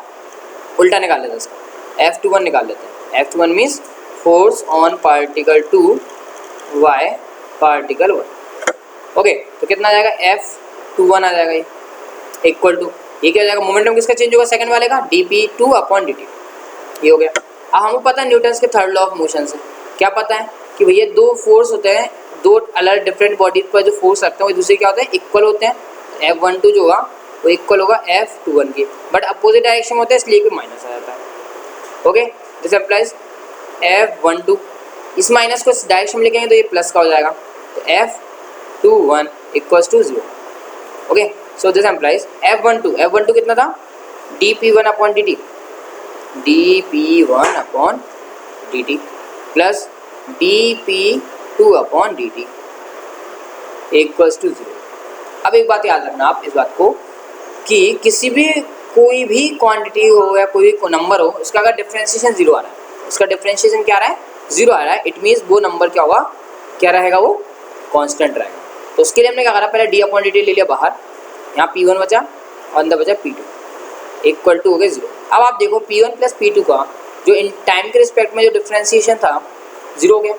उल्टा निकाल लेते हैं इसका, F21 निकाल लेते हैं, F21 means force on particle 2 Y particle 1। Okay, तो कितना आ जाएगा, F21 आ जाएगा, ये इक्वल टू ये क्या हो जाएगा, मोमेंटम किसका चेंज होगा, सेकंड वाले का, dp2/dt, ये हो गया। अब हमको पता है न्यूटन के थर्ड लॉ ऑफ मोशन से क्या पता है कि भैया दो फोर्स होते हैं, दो अलग डिफरेंट बॉडी पर जो फोर्स रखते हैं वो दूसरे क्या होते हैं, इक्वल होते हैं, F12 जो होगा वो इक्वल होगा F21 के, बट अपोजिट डायरेक्शन में होता है इसलिए कोई माइनस आ जाता है। ओके, दिस अप्लाइज F12, इस माइनस को इस डायरेक्शन में लिखेंगे तो ये प्लस का हो जाएगा, तो F21 equals to 0। Okay, so this implies F12 कितना था, dp1/dt, dp1/dt plus dp2/dt equals to 0। अब एक बात याद रखना आप इस बात को कि किसी भी कोई भी क्वांटिटी हो या कोई भी नंबर हो, उसका अगर डिफरेंशिएशन 0 आ रहा है, उसका डिफरेंशिएशन क्या आ रहा है, 0 आ रहा है, इट मीन्स वो नंबर क्या होगा, क्या रहेगा, वो कांस्टेंट रहेगा। तो उसके लिए हमने क्या करा, पहले d/dt ले लिया बाहर, यहाँ P1 बचा और अंदर बचा P2 इक्वल टू हो गया 0। अब आप देखो P1 प्लस P2 का जो इन टाइम के रिस्पेक्ट में जो डिफरेंशिएशन था 0 हो गया,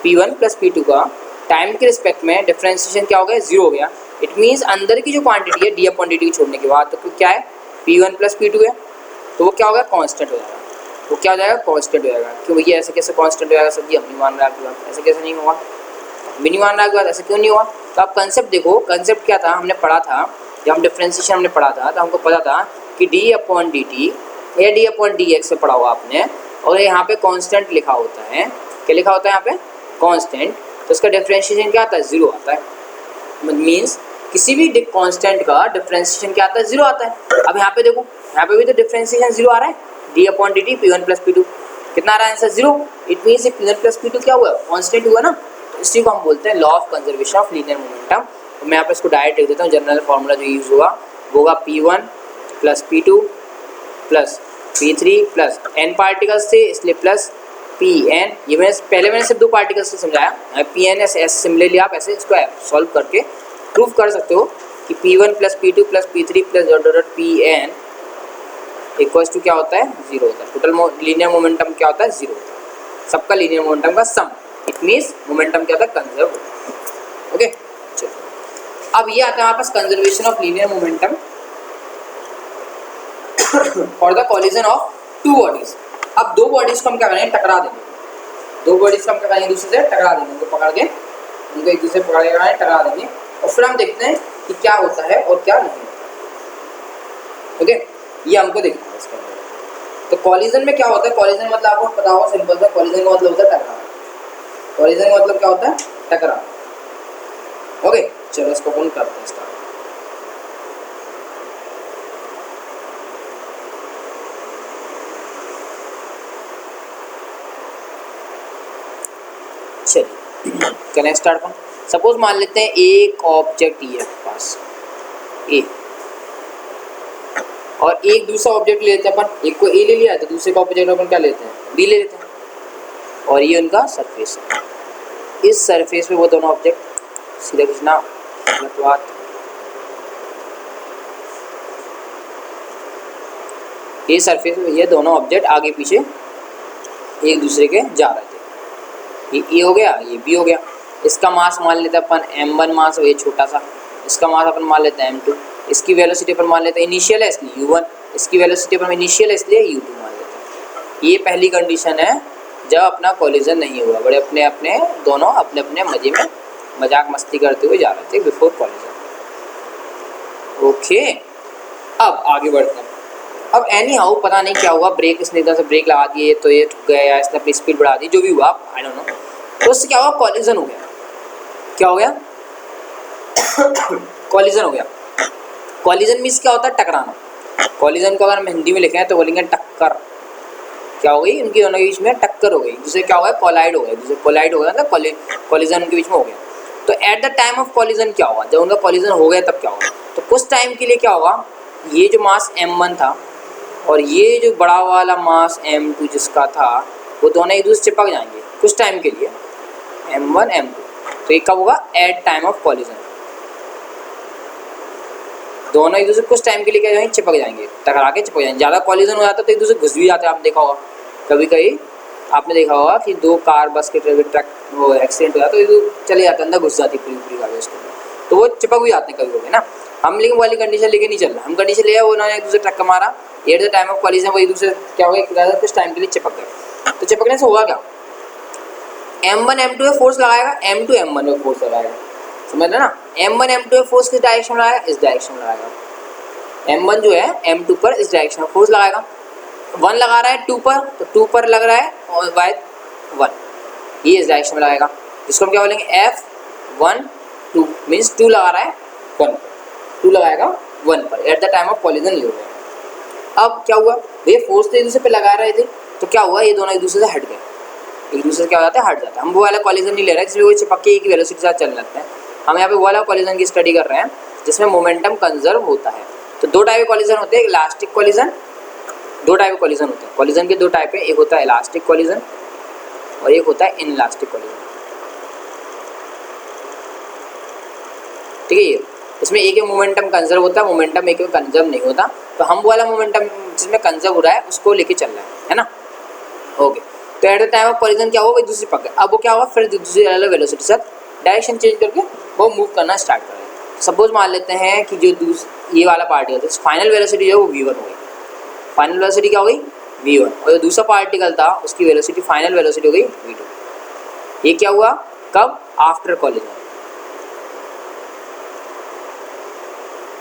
P1 प्लस P2 का टाइम के रिस्पेक्ट में डिफरेंशिएशन क्या हो गया, 0 हो गया। इट मीन्स अंदर की जो क्वांटिटी है d/dt छोड़ने के बाद तो क्या है, P1 प्लस P2 है, तो वो क्या होगा, कांस्टेंट हो जाएगा, वो क्या हो जाएगा, कांस्टेंट हो जाएगा। क्यों भैया ऐसे कैसे कांस्टेंट हो जाएगा सर जी, हम नहीं मान रहे आपकी बात, ऐसे कैसे नहीं होगा, भी नहीं मान रहा आपकी बात, ऐसे क्यों नहीं हुआ। तो आप कंसेप्ट देखो, कंसेप्ट क्या था, हमने पढ़ा था जब हम डिफरेंशिएशन हमने पढ़ा था तो हमको पता था कि d/dt या d/dx से पढ़ा हुआ आपने, और यहाँ पे कांस्टेंट लिखा होता है, क्या लिखा होता है यहाँ पे, कांस्टेंट, तो उसका डिफरेंशिएशन क्या आता है, 0 आता है। मीन्स किसी भी कांस्टेंट का डिफरेंशिएशन क्या आता है, 0 आता है। अब यहाँ पे देखो, यहाँ पे भी तो डिफरेंशिएशन 0 आ रहा है, d/dt P1 प्लस P2 कितना आ रहा है answer, 0। It means P1 plus P2 क्या हुआ, कांस्टेंट हुआ ना, इसी को हम बोलते हैं law of conservation of linear momentum. तो मैं यहाँ पे इसको डायरेक्ट लिख देता हूँ। जनरल फार्मूला जो यूज़ होगा वो होगा P1 plus P2 plus P3 plus n particles थे इसलिए प्लस Pn। ये मैंने सिर्फ 2 पार्टिकल्स से समझाया। Pn एस सिमिलरली आप ऐसे इसको सॉल्व करके प्रूव कर सकते हो कि P1 plus P2 plus P3 plus dot dot Pn equals to क्या होता है, 0 होता है। टोटल लीनियर मोमेंटम क्या होता है, 0 होता है। सबका लीनियर मोमेंटम का सम, इट मीन्स मोमेंटम क्या होता है, कंजर्व होता है। ओके चलो, अब ये आता है हमारे पास conservation of linear momentum for the collision of 2 bodies. अब 2 बॉडीज को हम क्या करेंगे, टकरा देंगे। 2 बॉडीज को हम क्या करेंगे, एक दूसरे से टकरा देंगे, उनको पकड़ के उनको एक दूसरे से पकड़ के टकरा देंगे और फिर हम देखते हैं कि क्या होता है और क्या नहीं होता। ओके, ये हमको देखना है इसके अंदर। तो कॉलिजन में क्या होता है, कॉलिजन मतलब आपको पता होगा, सिंपल सा, कॉलिजन का मतलब होता है टकराना। कॉलिजन का मतलब क्या होता है, टकराना। ओके चलो इसको कौन करते हैं स्टार्ट। चलिए करें स्टार्ट कौन। सपोज मान लेते हैं एक ऑब्जेक्ट ये है पास ए और एक दूसरा ऑब्जेक्ट ले लेते हैं अपन। एक को ए ले लिया तो दूसरे का ऑब्जेक्ट अपन क्या लेते हैं, बी ले लेते हैं। और ये उनका सरफेस है। इस सरफेस पे वो दोनों ऑब्जेक्ट सीधे खींचना बात, ये सरफेस पे ये दोनों ऑब्जेक्ट आगे पीछे एक दूसरे के जा रहे थे। ये ए हो गया, ये बी हो गया। इसका मास मान लेते हैं अपन m1 मास, ये छोटा सा। इसका मास अपन मान लेते हैं m2। इसकी वेलोसिटी अपन मान लेते हैं इनिशियल है इसलिए u1। इसकी वेलोसिटी अपन इनिशियल है इसलिए u2 मान लेते हैं। ये पहली कंडीशन है जब अपना कॉलिजन नहीं हुआ, बड़े अपने अपने दोनों अपने अपने मजे में मजाक मस्ती करते हुए जा रहे थे बिफोर कॉलिजन। ओके अब आगे बढ़ते हैं। अब एनी हाउ पता नहीं क्या हुआ, ब्रेक इसने इधर से ब्रेक लगा दिए तो ये ठुक गया या इसने अपनी स्पीड बढ़ा दी, जो भी हुआ आई डोंट नो। तो उससे क्या हुआ, कॉलिजन हो गया। क्या हो गया कॉलिजन हो गया। कॉलिजन मीन्स क्या होता है, टकराना। कॉलिजन को अगर हम हिंदी में लिखें तो बोलेंगे टक्कर। क्या हो गई, उनकी दोनों के बीच में टक्कर हो गई, जिससे क्या हुआ, कोलाइड हो गया। जिससे कोलाइड हो गया मतलब कॉलिजन उनके बीच में हो गया। तो at the time of collision क्या होगा, जब उनका कॉलिजन हो गया तब क्या होगा, तो कुछ टाइम के लिए क्या होगा, ये जो मास m1 था और ये जो बड़ा वाला मास m2 जिसका था, वो दोनों एक दूसरे से चिपक जाएंगे कुछ टाइम के लिए, m1 m2। तो ये कब होगा, एट टाइम ऑफ कॉलिजन। दोनों एक दूसरे कुछ टाइम के लिए क्या जाएंगे, चिपक जाएंगे, टकरा के चिपक जाएंगे। ज़्यादा कॉलिजन हो जाता है तो एक दूसरे घुस भी जाते हैं। आपने देखा होगा, कभी कभी आपने देखा होगा कि 2 कार बस के ट्रक वो एक्सीडेंट हो जाता है तो चले जाते हैं, अंदर घुस जाती है पूरी गाड़ी उसके अंदर, तो वो चिपक भी जाते हैं कभी कभी ना। हम लेकिन वाली कंडीशन लेके नहीं चल रहा, हम कंडीशन ले उन्होंने एक दूसरे ट्रक का मारा, at the time of collision वो एक दूसरे क्या हो गया, कुछ टाइम के लिए चिपक गए। तो चिपकने से होगा क्या, m1 m2 में फोर्स लगाएगा, m2 m1 में फोर्स लगाएगा, समझ रहे ना। m1 m2 में फोर्स किस डायरेक्शन में लगाएगा, इस डायरेक्शन में लगाएगा। m1 जो है m2 पर इस डायरेक्शन में फोर्स लगाएगा। 1 लगा रहा है 2 पर, तो 2 पर लग रहा है और बाय 1, ये इस डायरेक्शन में लगाएगा, जिसको हम क्या बोलेंगे F1 2 मीन्स 2 लगा रहा है 1 पर, 2 लगाएगा 1 पर। At the time of collision ये हो गया। अब क्या हुआ, ये फोर्स तो एक दूसरे पे लगा रहे थे, तो क्या हुआ, ये दोनों एक दूसरे से हट गए, एक दूसरे से क्या हो जाता है, हट जाता है। हम वो वाला कॉलिजन नहीं ले रहे हैं जिसमें वो चिपक के एक ही वेलोसिटी के साथ चलने लगते हैं। हम यहाँ पे वो वाला कॉलिजन की स्टडी कर रहे हैं जिसमें मोमेंटम कंजर्व होता है। तो 2 टाइप के कॉलिजन होते हैं, इलास्टिक कॉलिजन। 2 टाइप के कॉलिजन होते हैं, कॉलिजन के 2 टाइप है, एक होता है इलास्टिक कॉलिजन और एक होता है इनइलास्टिक कॉलिजन। ठीक है, ये इसमें एक मोमेंटम कंजर्व होता है, मोमेंटम एक कंजर्व नहीं होता। तो हम वाला मोमेंटम जिसमें कंजर्व हो रहा है उसको लेके चल रहा है ना। ओके, तो at the time of collision क्या होगा, दूसरी पकड़, अब वो क्या होगा, फिर दूसरी अलग वेलोसिटी के साथ डायरेक्शन चेंज करके वो मूव करना स्टार्ट करेगा। सपोज मान लेते हैं कि जो ये वाला पार्टिकल था, फाइनल वेलोसिटी जो है वो v1 हो गई। फाइनल वेलोसिटी क्या हो गई, v1, और जो दूसरा पार्टिकल था उसकी वेलोसिटी फाइनल वेलोसिटी हो गई v2। ये क्या हुआ, कब, आफ्टर कॉलिजन।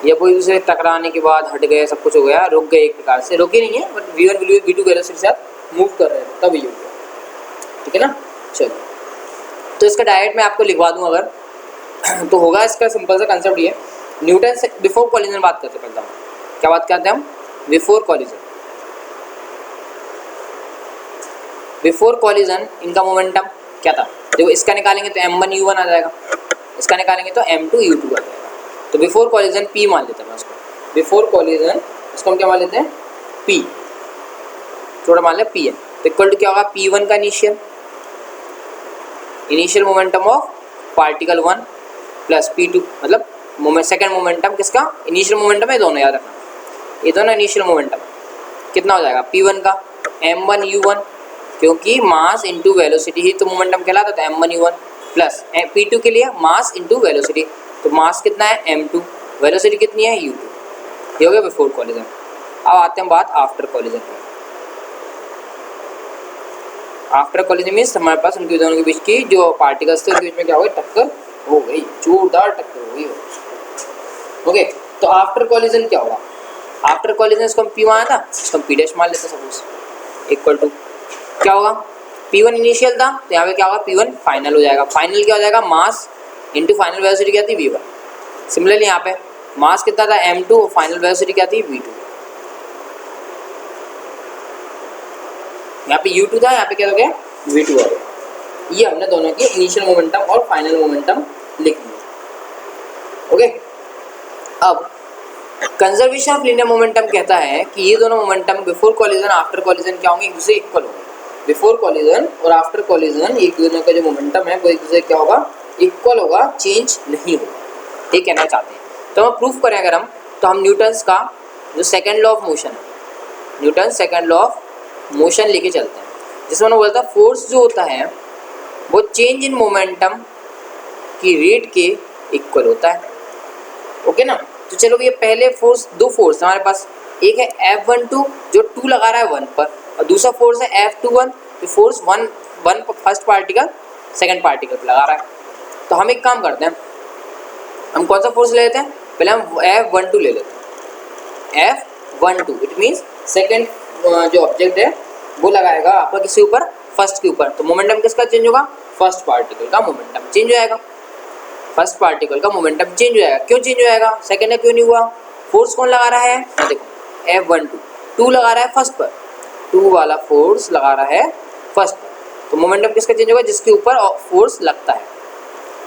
ये कोई दूसरे टकराने के बाद हट गए, सब कुछ हो गया, रुक गए, एक प्रकार से रुके नहीं है बट v1 v2 वेलोसिटी के साथ मूव कर रहे हैं, तब ये हो गया। ठीक है ना। चलो, तो इसका डायरेक्ट मैं आपको लिखवा दूं अगर तो होगा, इसका सिंपल सा कंसेप्ट ये, न्यूटन से बिफोर कॉलिजन बात करते हैं। पहले क्या बात करते हैं हम, बिफोर कॉलिजन। बिफोर कॉलिजन इनका मोमेंटम क्या था, देखो इसका निकालेंगे तो m1 u1 आ जाएगा, इसका निकालेंगे तो m2 u2 आ जाएगा। तो बिफोर कॉलिजन p मान लेते हैं उसको, बिफोर कॉलिजन इसको हम क्या मान लेते हैं p, थोड़ा मान लें p है, तो इक्वल टू क्या होगा p1 का initial momentum of particle 1 plus p2, मतलब सेकेंड मोमेंटम किसका, इनिशियल मोमेंटम है, दोनों याद रखना, ये दोनों इनिशियल मोमेंटम। कितना हो जाएगा p1 का m1 u1, क्योंकि मास इंटू वेलोसिटी ही तो मोमेंटम कहलाता था, m1 u1 प्लस p2 के लिए मास इंटू वेलोसिटी, तो मास कितना है m2, वेलोसिटी कितनी है u2। ये हो गया बिफोर कॉलिजन। अब आते हैं बात आफ्टर कॉलिजन पर। आफ्टर कॉलिजन मीन्स हमारे पास उनके दोनों के बीच की जो पार्टिकल्स थे उनके बीच में क्या हो गई, टक्कर हो गई, जोरदार टक्कर हो गई। ओके, तो आफ्टर कॉलिजन क्या होगा, आफ्टर कॉलिजन इसको हम p माना था, इसको हम p डैश मान लेते हैं सपोज, इक्वल टू क्या होगा p1 इनिशियल था, तो यहाँ पे क्या होगा p1 फाइनल हो जाएगा। फाइनल क्या हो जाएगा, मास इंटू फाइनल वेलोसिटी क्या थी v1। सिमिलरली यहाँ पे मास कितना था m2 और फाइनल वेलोसिटी क्या थी v2। यहाँ पे u2 था, यहाँ पे क्या हो गया v2 आ गया। ये हमने दोनों की इनिशियल मोमेंटम और फाइनल मोमेंटम लिख लिया। ओके, अब कंजर्वेशन ऑफ लीनियर मोमेंटम कहता है कि ये दोनों momentum before collision after collision क्या होंगे, एक दूसरे इक्वल होंगे। बिफोर कॉलिजन और आफ्टर कॉलिजन एक दोनों का जो मोमेंटम है वो एक दूसरे क्या होगा, इक्वल होगा, चेंज नहीं होगा, ये कहना चाहते हैं। तो हम प्रूफ करें अगर हम, तो हम न्यूटन्स का जो सेकेंड लॉ ऑफ मोशन है, Newton second law of motion लेके चलते हैं, जिसमें उन्होंने बोला था फोर्स जो होता है वो चेंज इन मोमेंटम की रेट के इक्वल होता है। ओके ना, तो चलो ये पहले फोर्स, दो फोर्स हमारे पास, एक है F12 जो 2 लगा रहा है 1 पर, और दूसरा फोर्स है F21 जो force 1 first particle second particle पर लगा रहा है। तो हम एक काम करते हैं, हम कौन सा फोर्स ले लेते हैं, पहले हम F12 ले लेते हैं। F12 इट मीन्स सेकेंड जो ऑब्जेक्ट है वो लगाएगा आपका किसी ऊपर, फर्स्ट के ऊपर, तो मोमेंटम किसका चेंज होगा, फर्स्ट पार्टिकल का मोमेंटम चेंज हो जाएगा, फर्स्ट पार्टिकल का मोमेंटम चेंज हो जाएगा। क्यों चेंज हो जाएगा, सेकंड है क्यों नहीं हुआ, फोर्स कौन लगा रहा है, देखो F12 2 लगा रहा है फर्स्ट पर, 2 वाला फोर्स लगा रहा है फर्स्ट पर, तो मोमेंटम किसका चेंज होगा, जिसके ऊपर फोर्स लगता है।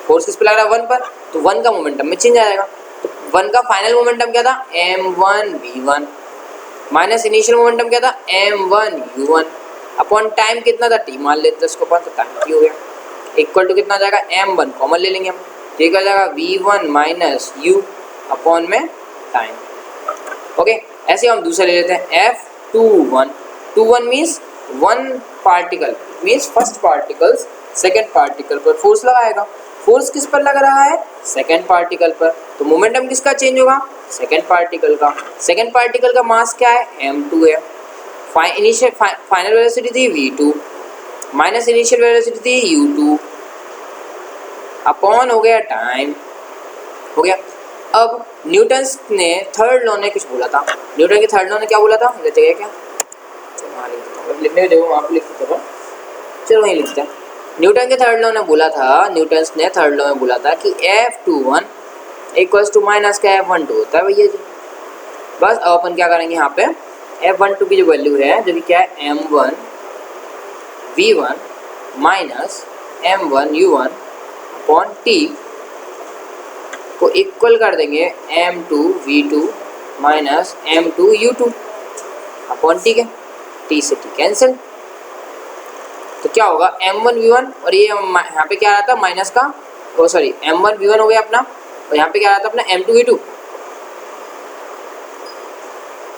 फोर्स किस पे लग रहा है 1 पर, तो 1 का मोमेंटम में चेंज आएगा। तो 1 का फाइनल मोमेंटम क्या था m1 v1 minus initial momentum क्या था m1 u1 अपॉन टाइम कितना था t मान लेते हैं उसको, पास तो टाइम t हो गया, इक्वल टू कितना आ जाएगा m1 कॉमन ले लेंगे हम, ठीक हो जाएगा v1 माइनस u अपॉन में टाइम। ओके, ऐसे हम दूसरा ले लेते हैं F21, 21 means 1 particle means first particles second particle पर फोर्स लगाएगा। फोर्स किस पर लग रहा है, सेकेंड पार्टिकल पर, तो मोमेंटम किसका चेंज होगा, सेकेंड पार्टिकल का। सेकेंड पार्टिकल का मास क्या है m2 है, इनिशियल फाइनल वेलोसिटी थी v2 माइनस इनिशियल वेलोसिटी थी u2 अपॉन हो गया टाइम, हो गया। अब न्यूटन्स ने थर्ड लॉ ने कुछ बोला था, न्यूटन के थर्ड लॉ ने क्या बोला था, लिख देगा क्या, चलो वहाँ लिख देता हूँ, लिखने में देखो वहाँ पर लिख देता हूँ, चलो वहीं लिखते हैं। न्यूटन के थर्ड लॉ ने बोला था, न्यूटन्स ने थर्ड लॉ में बोला था कि F21 इक्वल्स टू माइनस का F12 होता है भैया जी। बस अब अपन क्या करेंगे, यहाँ पे F12 की जो वैल्यू है जो कि क्या है m1 v1 minus m1 u1 upon t को इक्वल कर देंगे m2 v2 minus m2 u2 upon t के, t से t कैंसिल, तो क्या होगा m1 v1 और ये यहाँ पे क्या आ रहा था माइनस का, ओ सॉरी m1 v1 हो गया अपना, और यहाँ पे क्या आ रहा था अपना m2 v2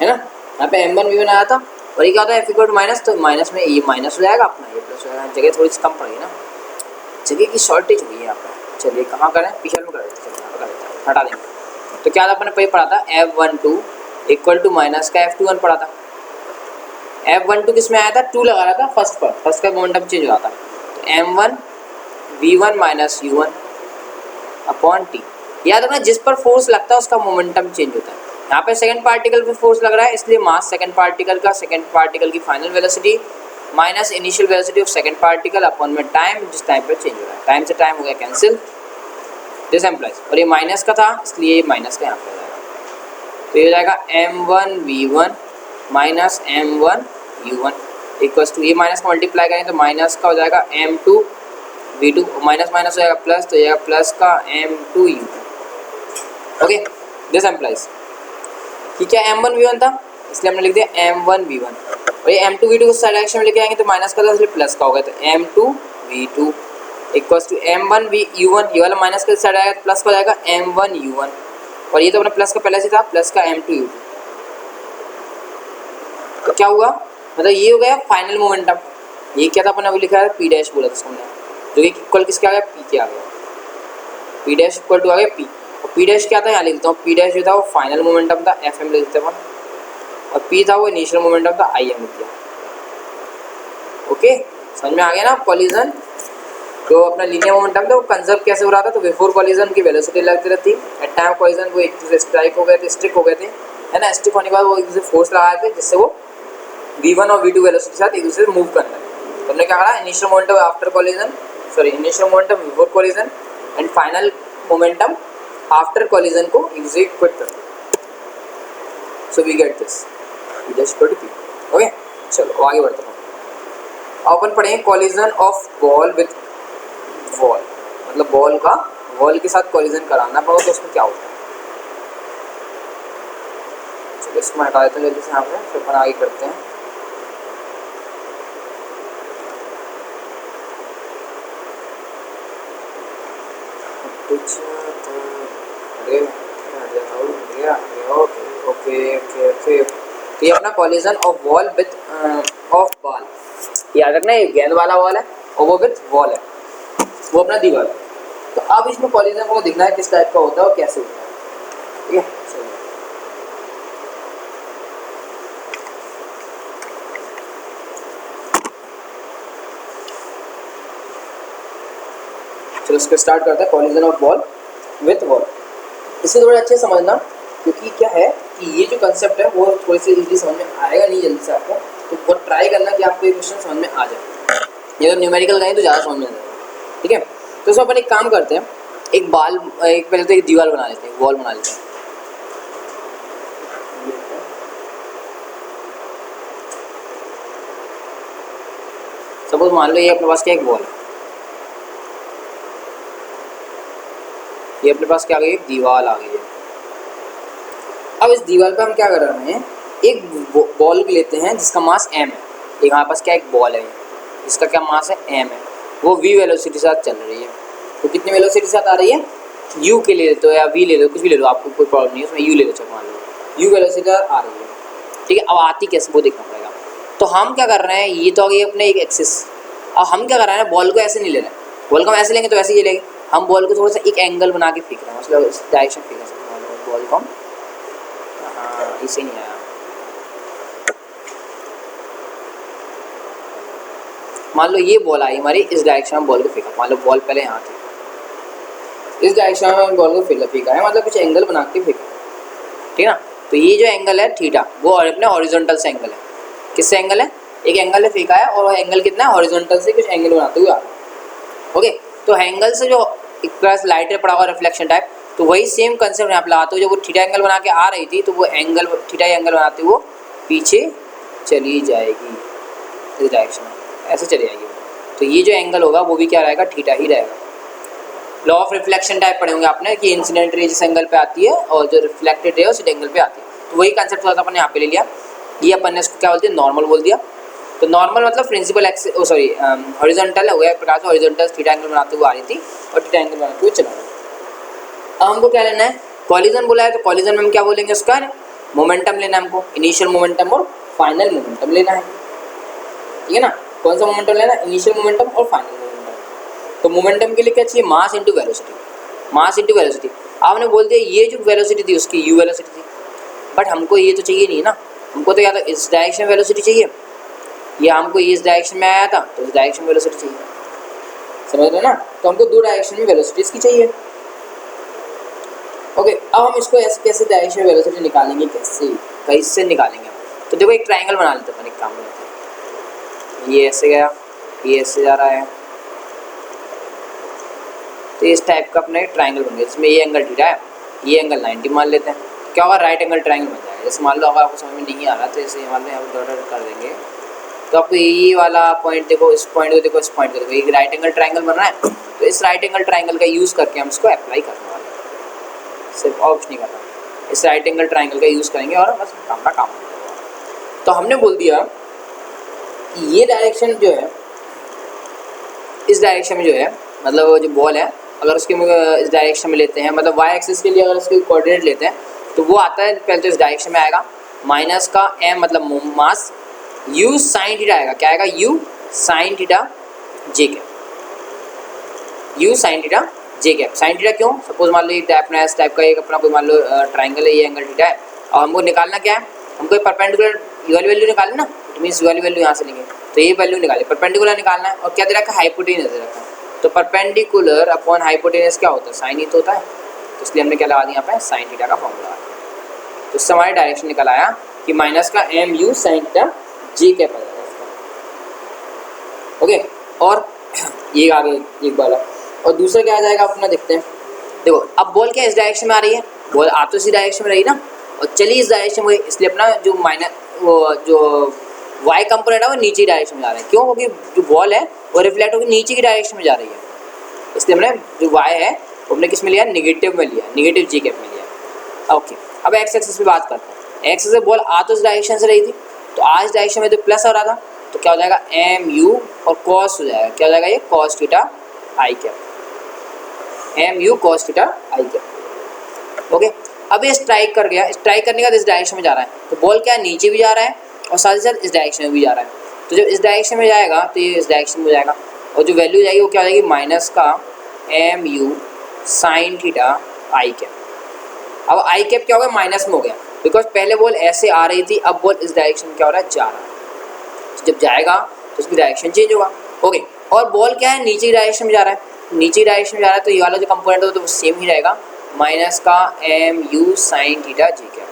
है ना, यहाँ पे m1 v1 आया था, और ये क्या होता है f इक्वल टू माइनस, तो माइनस में ये माइनस हो जाएगा अपना, ये प्लस हो जाएगा, जगह थोड़ी सी कम पड़ेगी ना, जगह की शॉर्टेज हुई है यहाँ पर। चलिए कहाँ करें, पीछे में कर देते हैं, यहाँ पर कर देते हैं, हटा देंगे। तो क्या था अपने पढ़ा था F12 इक्वल टू माइनस का F21 पढ़ा था। F12 किस में आया था, 2 लगा रहा था फर्स्ट पर, फर्स्ट का मोमेंटम चेंज हो रहा था, तो m1 v1 minus u1 upon t। याद रखना जिस पर फोर्स लगता है उसका मोमेंटम चेंज होता है। यहाँ पे सेकंड पार्टिकल पे फोर्स लग रहा है, इसलिए मास सेकंड पार्टिकल का, सेकंड पार्टिकल की final velocity minus initial velocity of second particle upon में टाइम, जिस टाइम पर चेंज हो रहा है, टाइम से टाइम हो गया कैंसिल, दिस एम्प्लाइज, और ये माइनस का था इसलिए ये माइनस का यहाँ पे हो जाएगा, तो ये हो जाएगा m1 v1 minus m1 u1 equals to, ये माइनस का मल्टीप्लाई करें तो माइनस का हो जाएगा m2 v2 माइनस माइनस हो जाएगा प्लस, तो ये प्लस का m2u2। ओके, दिस एम्प्लाइज कि क्या m1 v1 था, इसलिए हमने लिख दिया m1 v1, और ये m2 v2 को साइड डायरेक्शन में लेके आएंगे तो माइनस का था इसलिए प्लस का होगा, तो m2 v2 equals to m1 u1, ये वाला माइनस का साइड आएगा प्लस का हो जाएगा m1 u1, और ये तो अपना प्लस का पहले से था प्लस का m2 u2। तो क्या हुआ, मतलब ये हो गया फाइनल मोमेंटम। ये क्या था, अपन अभी लिखा है p डैश बोला था हमने, जो कि इक्वल किसके आ गया, p के आ गया, p डैश इक्वल टू आ गया p, और p डैश क्या था यहाँ लिख देता हूँ, p डैश जो था वो फाइनल मोमेंटम था fm लिख देते हैं, और p था वो इनिशियल मोमेंटम था im लिख दिया। ओके, समझ में आ गया ना। कॉलिजन जो अपना लीनियर मोमेंटम था वो कंजर्व कैसे हो रहा था, तो बिफोर कॉलिजन की वेलोसिटी लगती रहती, एट टाइम कॉलिजन वो एक दूसरे स्ट्राइक हो गए थे, स्टिक हो गए थे, है ना। स्टिक होने के बाद वो एक दूसरे फोर्स लगाए थे जिससे वो v1 और v2 वेलोसिटी के साथ एक दूसरे से मूव करने लगे। तो हमने क्या कहा, initial momentum after collision, sorry initial momentum before collision and final momentum after collision को एक दूसरे क्विट कर दो। So we get this p dash equal to p। Okay, चलो आगे बढ़ते हैं। अपन पढ़ेंगे collision of ball with wall, मतलब बॉल का वॉल के साथ कॉलिजन कराना पड़ेगा तो उसमें क्या होता है। चलो इसको हटा देते हैं जल्दी से यहाँ पे, फिर अपन आगे करते हैं। ओके ओके ओके ओके, तो ये अपना collision of wall width of ball, याद रखना ये गेंद वाला वॉल है और वो विथ वॉल है, वो अपना दीवार। तो अब इसमें कॉलिजन को दिखना है किस टाइप का होता है और कैसे होता है, ठीक है। चलो इसको स्टार्ट करते हैं, collision of ball with wall. इसे थोड़ा अच्छे समझना, क्योंकि क्या है कि ये जो कंसेप्ट है वो थोड़ी सी इजीली समझ में आएगा नहीं जल्दी से आपको, तो बहुत ट्राई करना कि आपको ये क्वेश्चन समझ में आ जाए। ये तो न्यूमेरिकल कहें तो ज़्यादा समझ में आ जाएगा, ठीक है। तो इसमें अपन एक काम करते हैं, एक पहले तो एक दीवार बना लेते हैं, वॉल बना लेते हैं। सपोज मान लो ये अपने पास क्या एक वॉल है, ये अपने पास क्या आ गई, एक दीवार आ गई है। अब इस दीवार पे हम क्या कर रहे हैं, एक बॉल लेते हैं जिसका मास m है। एक हमारे पास क्या एक बॉल है जिसका क्या मास है m है, वो v वेलोसिटी के साथ चल रही है। तो कितनी वेलोसिटी के साथ आ रही है, u के ले लेते हो या v ले लो, कुछ भी ले लो, आपको कोई प्रॉब्लम नहीं है उसमें, u ले लो, चलो मान लो u वेलोसिटी के साथ आ रही है, ठीक है। अब आती कैसे वो देखना पड़ेगा। तो हम क्या कर रहे हैं, ये तो आ गई अपने एक एक्सिस। अब हम क्या कर रहे हैं, बॉल को ऐसे नहीं ले रहे हैं, बॉल को हम ऐसे लेंगे तो ऐसे ही चलेगी, हम बॉल को थोड़ा सा एक एंगल बना के फेंक रहे हैं, मतलब इस डायरेक्शन फेंक रहे हैं बॉल को हम, हाँ इसे नहीं आया। मान लो ये बॉल आई हमारी, इस डायरेक्शन में बॉल को फेंका, मान लो बॉल पहले यहाँ थी, इस डायरेक्शन में बॉल को फेंका है, मतलब कुछ एंगल बना के फेंका, ठीक है ना। तो ये जो एंगल है थीटा, वो अपने हॉरिजॉन्टल से एंगल है। किससे एंगल है, एक एंगल है फेंका है, और वो एंगल कितना है, हॉरिजॉन्टल से कुछ एंगल बनाते हुए आ रहा है। ओके, तो एंगल से जो एक प्लस लाइट पड़ा हुआ रिफ्लेक्शन टाइप, तो वही सेम कंसेप्ट यहाँ पे लगाते हुए, जब वो थीटा एंगल बना के आ रही थी तो वो एंगल थीटा एंगल बनाते हुए पीछे चली जाएगी इस डायरेक्शन में, ऐसे चली जाएगी। तो ये जो एंगल होगा वो भी क्या रहेगा, थीटा ही रहेगा। लॉ ऑफ रिफ्लेक्शन टाइप पढ़े होंगे आपने कि इंसिडेंट रे जिस एंगल पे आती है और जो रिफ्लेक्टेड रे उस एंगल पे आती है, तो वही कंसेप्ट थोड़ा सा अपन यहाँ पे ले लिया। ये अपन ने इसको क्या बोलते हैं, नॉर्मल बोल दिया। तो नॉर्मल मतलब प्रिंसिपल एक्सिस, सॉरी हॉरिजॉन्टल हो गया, एक प्रकार से हॉरिजॉन्टल थीटा एंगल बनाते हुए आ रही थी और थीटा एंगल बनाते हुए चला रहा। अब हमको क्या लेना है, कॉलिजन बोला है, तो कॉलिजन में हम क्या बोलेंगे, उसका मोमेंटम लेना है हमको, इनिशियल मोमेंटम और फाइनल मोमेंटम लेना है, ठीक है ना। कौन सा मोमेंटम लेना है, इनिशियल मोमेंटम और फाइनल मोमेंटम। तो मोमेंटम के लिए क्या चाहिए, मास इंटू वेलोसिटी, मास इंटू वेलोसिटी। आपने बोल दिया ये जो वेलोसिटी थी उसकी यू वेलोसिटी थी, बट हमको ये तो चाहिए नहीं ना, हमको तो या तो इस डायरेक्शन में वेलोसिटी चाहिए, या हमको इस डायरेक्शन में आया था तो इस डायरेक्शन में वेलोसिटी चाहिए, समझ रहे ना। तो हमको दो डायरेक्शन में वेलोसिटीज की चाहिए। ओके, अब हम इसको ऐसे कैसे डायरेक्शन में वेलोसिटी निकालेंगे, कैसे निकालेंगे। तो देखो एक ट्राइंगल बना लेते हैं, एक काम करते हैं, ये ऐसे गया, ये ऐसे जा रहा है, तो इस टाइप का अपना एक ट्राइंगल बन गया, जिसमें ये एंगल थीटा है, ये एंगल 90 मान लेते हैं। क्या होगा, राइट एंगल ट्राइंगल बन जाएगा। जैसे मान लो अगर आपको समझ में नहीं आ रहा तो जैसे मान लो यहाँ पर डॉट कर देंगे, तो आपको ये वाला पॉइंट देखो, इस पॉइंट को देखो, इस पॉइंट को देखो, एक राइट एंगल ट्राइंगल बन रहा है, तो इस राइट एंगल ट्राइंगल का यूज़ करके हम इसको अप्लाई करने वाले हैं, सिर्फ और कुछ नहीं करना, इस राइट एंगल ट्राइंगल का यूज़ करेंगे और बस हमारा काम हो जाएगा। तो हमने बोल दिया कि ये डायरेक्शन जो है, इस डायरेक्शन में जो है, मतलब जो बॉल है अगर उसके इस डायरेक्शन में लेते हैं, मतलब वाई एक्सिस के लिए अगर उसके कोऑर्डिनेट लेते हैं, तो वो आता है पहले तो इस डायरेक्शन में आएगा, माइनस का एम मतलब मास, यू साइन थीटा आएगा, क्या आएगा, you sine theta J cap, you sine theta J cap. Sine theta क्यों, सपोज मान लो ये टाइप टाइप का एक अपना कोई मान लो ट्राइंगल है, ये एंगल थीटा है, और हमको निकालना क्या है, हमको परपेंडिकुलर वाली वैल्यू निकालना ना, तो मीन्स वाली वैल्यू यहाँ से लेंगे, तो ये वैल्यू निकाले, परपेंडिकुलर निकालना है, और क्या दे रखा है, हाइपोटेनस दे रखा है, तो परपेंडिकुलर अपॉन हाइपोटेनस क्या होता है, साइन ही तो होता है, तो इसलिए हमने क्या लगा दिया यहाँ पे, साइन थीटा का फॉर्मूला। तो इससे हमारे डायरेक्शन निकल आया कि माइनस का M you sine theta J cap आ जाएगा इसका। ओके, और ये आगे एक वाला, और दूसरा क्या आ जाएगा अपना, देखते हैं। देखो अब बॉल क्या इस डायरेक्शन में आ रही है, बॉल आ तो इसी डायरेक्शन में रही ना, और चली इस डायरेक्शन में, इसलिए अपना जो वो जो वाई कंपोनेंट है वो नीचे डायरेक्शन में जा रहा है। क्यों, क्योंकि जो बॉल है वो रिफ्लेक्ट होकर नीचे की डायरेक्शन में जा रही है, इसलिए हमने जो वाई है वो हमने किस में लिया, निगेटिव में लिया, निगेटिव जी कैप में लिया। ओके, अब एक्स एक्सिस पे बात करते हैं। एक्स से बॉल आ तो इस डायरेक्शन से रही थी, तो आज डायरेक्शन में तो प्लस हो रहा था, तो क्या हो जाएगा, एम यू और कॉस हो जाएगा, क्या हो जाएगा, ये cos theta I cap, M you cos theta I cap. Okay, अब ये स्ट्राइक कर गया, स्ट्राइक करने का इस डायरेक्शन में जा रहा है, तो बॉल क्या नीचे भी जा रहा है और साथ ही साथ इस डायरेक्शन में भी जा रहा है, तो जब इस डायरेक्शन में जाएगा तो ये इस डायरेक्शन में जाएगा, और जो वैल्यू जाएगी वो क्या हो जाएगी, माइनस का M you sine theta I cap. अब आई कैप क्या हो गया, माइनस में हो गया, बिकॉज पहले बॉल ऐसे आ रही थी, अब बॉल इस डायरेक्शन में क्या हो रहा है, जा रहा है, तो जब जाएगा तो उसकी डायरेक्शन चेंज होगा। ओके, और बॉल क्या है, नीचे डायरेक्शन में जा रहा है, नीचे डायरेक्शन में जा रहा है, तो ये वाला जो कंपोनेंट होता है वो सेम ही रहेगा, माइनस का M you sine theta J cap.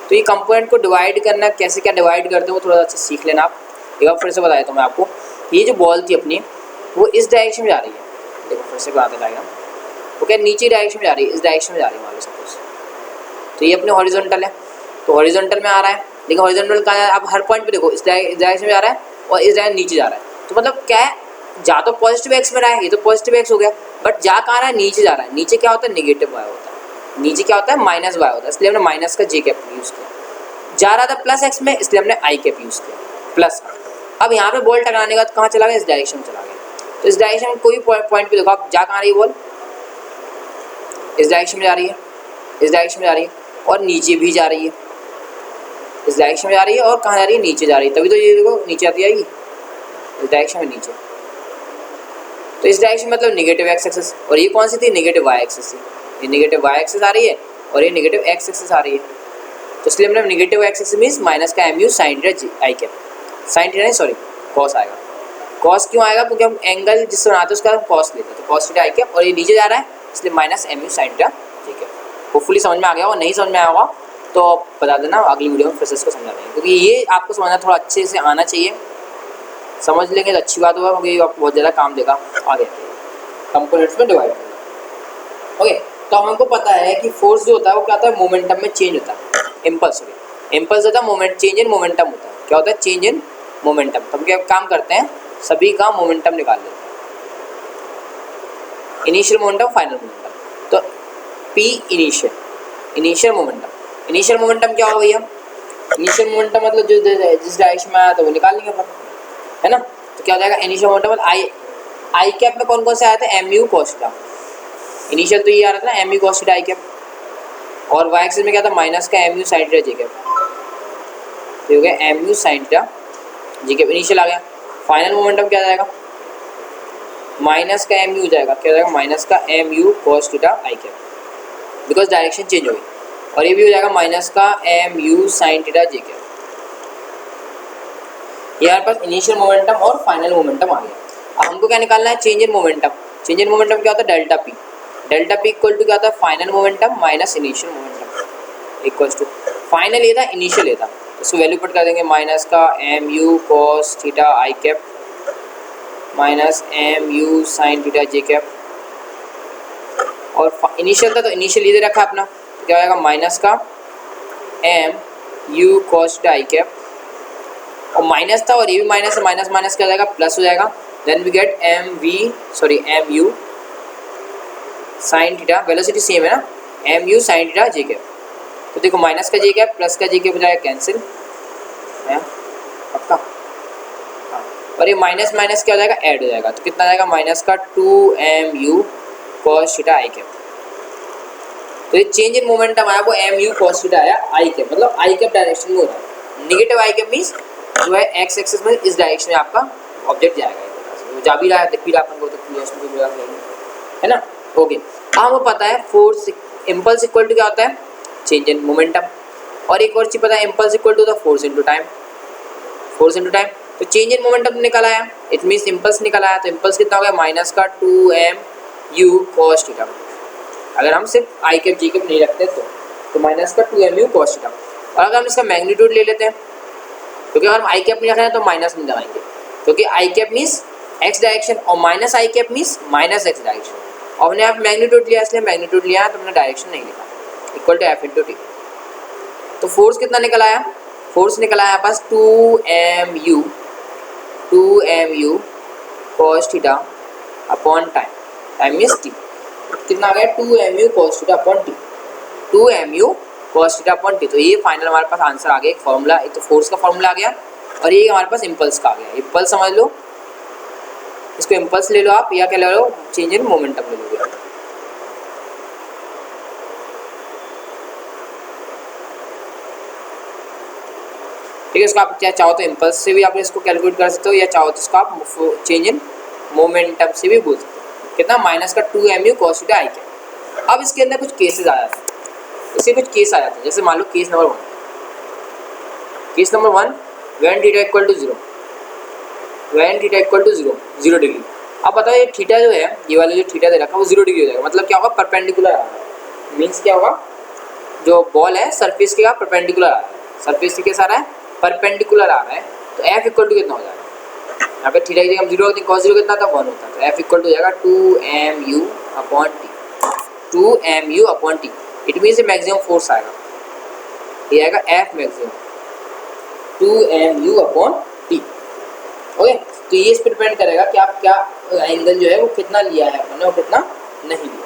तो ये कंपोनेंट को डिवाइड करना, कैसे क्या डिवाइड करते हैं वो थोड़ा अच्छा सीख लेना आप। एक बार फिर से बताया तो मैं आपको, ये जो बॉल थी अपनी वो इस डायरेक्शन में जा रही है, देखो फिर से बताते जाएगा, वो क्या नीचे डायरेक्शन में जा रही है, इस डायरेक्शन में जा रही है मान लो सपोज, तो ये अपने हॉरिजॉन्टल है, तो हॉरिजॉन्टल में आ रहा है, लेकिन हॉरिजॉन्टल कहाँ है, आप हर पॉइंट पे देखो इस डायरेक्शन में जा रहा है और इस डायरेक्शन नीचे जा रहा है, तो मतलब क्या है, जा तो पॉजिटिव एक्स में रहा है, ये तो पॉजिटिव एक्स हो गया, बट जा कहाँ रहा है, नीचे जा रहा है, नीचे क्या होता है, नेगेटिव वाई होता है, नीचे क्या होता है, माइनस वाई होता है, इसलिए हमने माइनस का जे कैप यूज़ किया। जा रहा था प्लस एक्स में, इसलिए हमने आई कैप यूज़ किया, प्लस का। अब यहाँ पे बॉल टकराने के बाद कहाँ चला गया, इस डायरेक्शन में चला गया, तो इस डायरेक्शन में कोई पॉइंट पे देखो आप, जा कहाँ रही है बॉल, इस डायरेक्शन में जा रही है, इस डायरेक्शन में जा रही है, और नीचे भी जा रही है, इस डायरेक्शन में जा रही है, और कहाँ जा रही है, नीचे जा रही है, तभी तो ये देखो नीचे आती आएगी, इस डायरेक्शन में नीचे, तो इस डायरेक्शन मतलब नेगेटिव एक्स एक्सिस, और ये कौन सी थी, नेगेटिव वाई एक्सिस थी, ये नेगेटिव वाई एक्सिस आ रही है और ये नेगेटिव एक्स एक्सिस आ रही है, तो इसलिए हमने negative X axis means minus का एम यू साइन थीटा जी आई कैप, साइन थीटा नहीं सॉरी कॉस आएगा। कॉस क्यों आएगा, क्योंकि हम एंगल जिससे बनाते हैं उसका हम कॉस लेते हैं, तो कॉस थीटा आई कैप, और ये नीचे जा रहा है इसलिए minus M you sine theta G cap. Hopefully समझ में आ गया होगा, नहीं समझ में आया होगा तो बता देना, अगली वीडियो में फिर से इसको समझा देंगे, क्योंकि ये आपको समझना थोड़ा अच्छे से आना चाहिए, समझ लेंगे तो अच्छी बात होगा, क्योंकि आपको बहुत ज़्यादा काम देगा आगे कंपोनेंट्स में डिवाइड करना। ओके, तो हमको पता है कि फोर्स जो होता है वो क्या होता है, मोमेंटम में चेंज होता है, इम्पल्स होता है मोमेंट, चेंज इन मोमेंटम होता है, क्या होता है, चेंज इन मोमेंटम। तो हम क्या काम करते हैं, सभी का मोमेंटम निकाल लेते हैं, इनिशियल मोमेंटम, फाइनल मोमेंटम, तो पी इनिशियल मोमेंटम क्या हो भैया, इनिशियल मोमेंटम मतलब जिस डायरेक्शन में आया था वो निकाल लेंगे अपन, है ना, तो क्या हो जाएगा, इनिशियल मोमेंटम आई कैप में कौन कौन से आया था, M you cos theta, initial तो ये आ रहा था ना, M you cos theta I cap, और वाई एक्सिस में क्या था, माइनस का M you sine theta J cap, तो हो गया M you sine theta J cap, initial आ गया। फाइनल मोमेंटम क्या जाएगा, माइनस का एम यू जाएगा, क्या जाएगा, माइनस का M you cos theta I cap, because direction change हो गई, और ये भी हो जाएगा माइनस का M you sine theta J cap. ये हमारे पास इनिशियल मोमेंटम और फाइनल मोमेंटम आ गया। अब हमको क्या निकालना है, change in momentum. Change in momentum क्या होता है, डेल्टा पी इक्वल टू क्या होता है, final momentum minus initial momentum equals to, final ये था इनिशियल ये था, तो इसको वैल्यू पुट कर देंगे, माइनस का M you cos theta I cap minus M you sine theta J cap, और इनिशियल था तो इनिशियल ये रखा अपना, तो क्या हो जाएगा, माइनस का M you cos theta I cap और माइनस था और ये भी माइनस है, माइनस माइनस क्या हो जाएगा, प्लस हो जाएगा। Then we get m you sine theta, velocity same है ना, M you sine theta J cap. तो देखो माइनस का जे कैप प्लस का जे कैप हो जाएगा कैंसिल है पक्का। हाँ, और ये माइनस माइनस क्या हो जाएगा, ऐड हो जाएगा। तो कितना आ जाएगा, माइनस का 2mu cos थीटा आई कैप। तो ये चेंज इन मोमेंटम आया वो mu cos थीटा आया आई कैप, मतलब आई कैप डायरेक्शन में हो रहा है। नेगेटिव आई कैप मीन्स जो है एक्स एक्सिस में इस डायरेक्शन में आपका ऑब्जेक्ट जाएगा, वो जा भी रहा है, दिख भी रहा है अपन को, तो क्लियर है ना। ओके, हमें पता है फोर्स इम्पल्स इक्वल टू क्या होता है, चेंज इन मोमेंटम। और एक और चीज़ पता है, impulse equal to the force into time, force into time. तो चेंज इन मोमेंटम निकल आया, इट मीन्स इम्पल्स निकल आया। तो इम्पल्स कितना हो गया, माइनस का 2mu cos थीटा। अगर हम सिर्फ आई कैप जी कैप नहीं रखते तो माइनस का 2mu cos थीटा। और अगर हम इसका मैग्नीट्यूड ले लेते हैं, क्योंकि अगर हम आई कैप नहीं रख रहे हैं तो माइनस नहीं लगाएंगे, क्योंकि I cap means X direction और minus I cap means minus X direction. और हमने आप मैग्नीट्यूड लिया, इसलिए मैग्नीट्यूड लिया तो हमने डायरेक्शन नहीं लिखा, equal to F into t. तो फोर्स कितना निकल आया, फोर्स निकल आया पास 2mu cos theta upon time, time means t. कितना आ गया, 2mu cos theta upon t, 2mu cos theta upon t. तो ये फाइनल हमारे पास आंसर आ गया, एक फॉर्मूला, एक तो फोर्स का फॉर्मूला आ गया और ये हमारे पास इम्पल्स का आ गया। इम्पल्स समझ लो, इसको इम्पल्स ले लो आप, या क्या ले लो, चेंज इन मोमेंटम ले लोगे। ठीक है, इसको आप क्या चाहो तो इम्पल्स से भी आप इसको कैलकुलेट कर सकते हो, या चाहो तो इसको आप चेंज इन मोमेंटम से भी बोल सकते हो। कितना, माइनस का 2mu cos थीटा आई कैप। अब इसके अंदर कुछ केसेस आ जाते हैं, इसके कुछ केस आ जाते हैं। जैसे मान लो case number 1, case number 1 when theta equal to 0, when theta equal to 0 degree. अब बताओ ये थीटा जो है, ये वाला जो थीटा दे रखा है वो 0 डिग्री हो जाएगा, मतलब क्या होगा, परपेंडिकुलर आ रहा है। मीन्स क्या होगा, जो बॉल है सरफेस के परपेंडिकुलर आ रहा है, सरफेस के कैसा आ रहा है, परपेंडिकुलर आ रहा है। तो एफ इक्वल टू कितना हो जाएगा, यहाँ पे थीटा की जगह हम 0 रखते हैं, cos 0 कितना था, 1 होता है। तो एफ इक्वल टू हो जाएगा 2mu upon t, 2mu upon T. It means maximum force आएगा, ये आएगा F maximum 2mu upon T. Okay, तो ये इस पर डिपेंड करेगा कि आप क्या एंगल जो है वो कितना लिया है आपने और कितना नहीं लिया।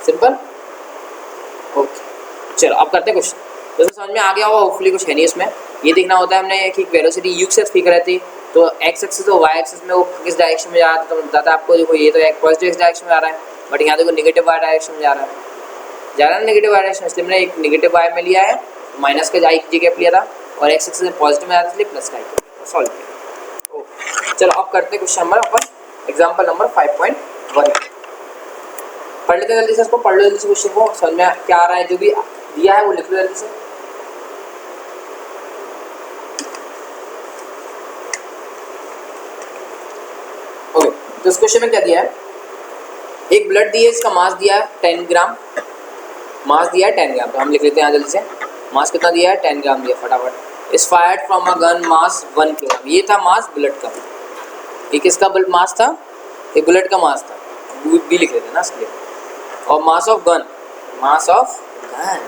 सिंपल। ओके, चलो अब करते हैं क्वेश्चन। तो समझ में आ गया होगा होपफुली, कुछ है नहीं इसमें। ये देखना होता है हमने कि वेलोसिटी यू से ठीक रहती, तो एक्स एक्सिस और वाई एक्सिस में वो किस डायरेक्शन में जा रहा है। तो बताता है आपको, देखो ये तो एक पॉजिटिव एक्स डायरेक्शन में आ रहा है, बट यहाँ देखो नेगेटिव वाई डायरेक्शन में जा रहा है नेगेटिव वाई डायरेक्शन, इसलिए मैंने एक नेगेटिव वाई में लिया है, माइनस का आई जी कैप लिया था, और एक्स एक्सिस में पॉजिटिव में आ रहा था इसलिए प्लस का आई कैप सॉल्व किया। ओके, चलो अब करते हैं क्वेश्चन नंबर अपन एग्जाम्पल नंबर 5.1। पढ़ लेते हैं जल्दी से, इसको पढ़ लो जल्दी से, क्वेश्चन को समझ में क्या आ रहा है, जो भी दिया है वो लिख लो जल्दी से। ओके, तो इस क्वेश्चन में क्या दिया है, एक ब्लड दिया है, इसका मास दिया है 10 ग्राम, मास दिया है 10 ग्राम। तो हम लिख लेते हैं यहाँ जल्दी से, मास कितना दिया है, 10 ग्राम दिया फटाफट। इस fired from a gun mass 1 kilogram, ये था मास बुलेट का। ये किसका मास था, ये बुलेट का मास था, भी लिख लेते हैं ना इसलिए। और mass of gun, mass of gun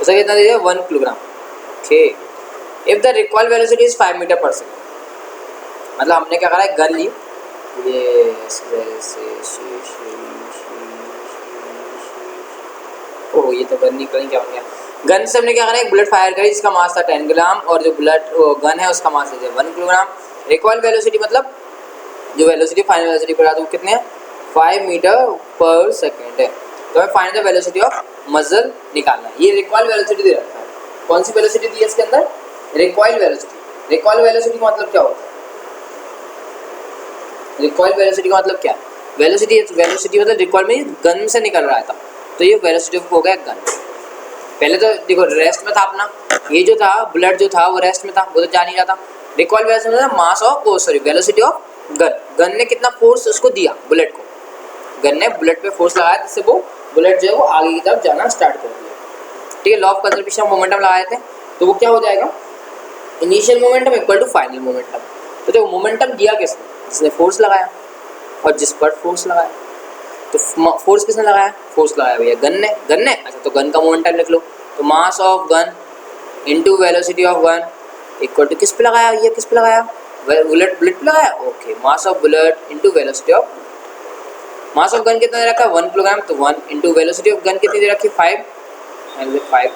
उसका कितना दिया है, 1 kilogram. Okay, if the recoil velocity is 5 metre per second, मतलब हमने क्या करा है, गन ली, ये ओह ये तो गन निकल क्या हो गया, गन से हमने क्या करा है, एक बुलेट फायर करी जिसका मास था 10 ग्राम, और जो बुलेट गन है उसका मास है 1 किलोग्राम। रिकॉइल वेलोसिटी मतलब जो वेलोसिटी फाइनल वेलोसिटी पर आता है वो कितने हैं, 5 मीटर पर सेकेंड है। तो हमें फाइंड द वेलोसिटी ऑफ मजल निकालना है। ये रिकॉइल वेलोसिटी दे रखा है, कौन सी वेलोसिटी दी है इसके अंदर, रिकॉइल वेलोसिटी। रिकॉइल वेलोसिटी का मतलब क्या होता है, रिकॉइल वेलोसिटी का मतलब क्या है, वेलोसिटी मतलब रिकॉइल में गन से निकल रहा था, तो ये वेलोसिटी हो गया गन। पहले तो देखो रेस्ट में था अपना, ये जो था बुलेट जो था वो रेस्ट में था, वो तो जा नहीं रहा था। रिकॉइल वेलोसिटी मतलब mass of velocity of gun, gun ने कितना फोर्स उसको दिया बुलेट को, गन ने बुलेट पे फोर्स लगाया जिससे वो बुलेट जो है वो आगे की तरफ जाना स्टार्ट कर दिया। ठीक है, law of conservation of momentum लगाए थे, तो वो क्या हो जाएगा, initial momentum equal to final momentum. तो देखो मोमेंटम दिया किसने, जिसने फोर्स लगाया, और जिस पर फोर्स लगाया, तो फोर्स किसने लगाया, फोर्स लगाया भैया गन ने, अच्छा तो गन का मोमेंटम लिख लो, तो mass of gun into velocity of gun equal to किस पे लगाया, ये किस पे लगाया, बुलेट पे लगाया। Okay, mass of bullet into velocity of, mass of gun कितना दे रखा है 1 किलोग्राम, तो 1 इनटू वेलोसिटी ऑफ गन कितनी दे रखी है 5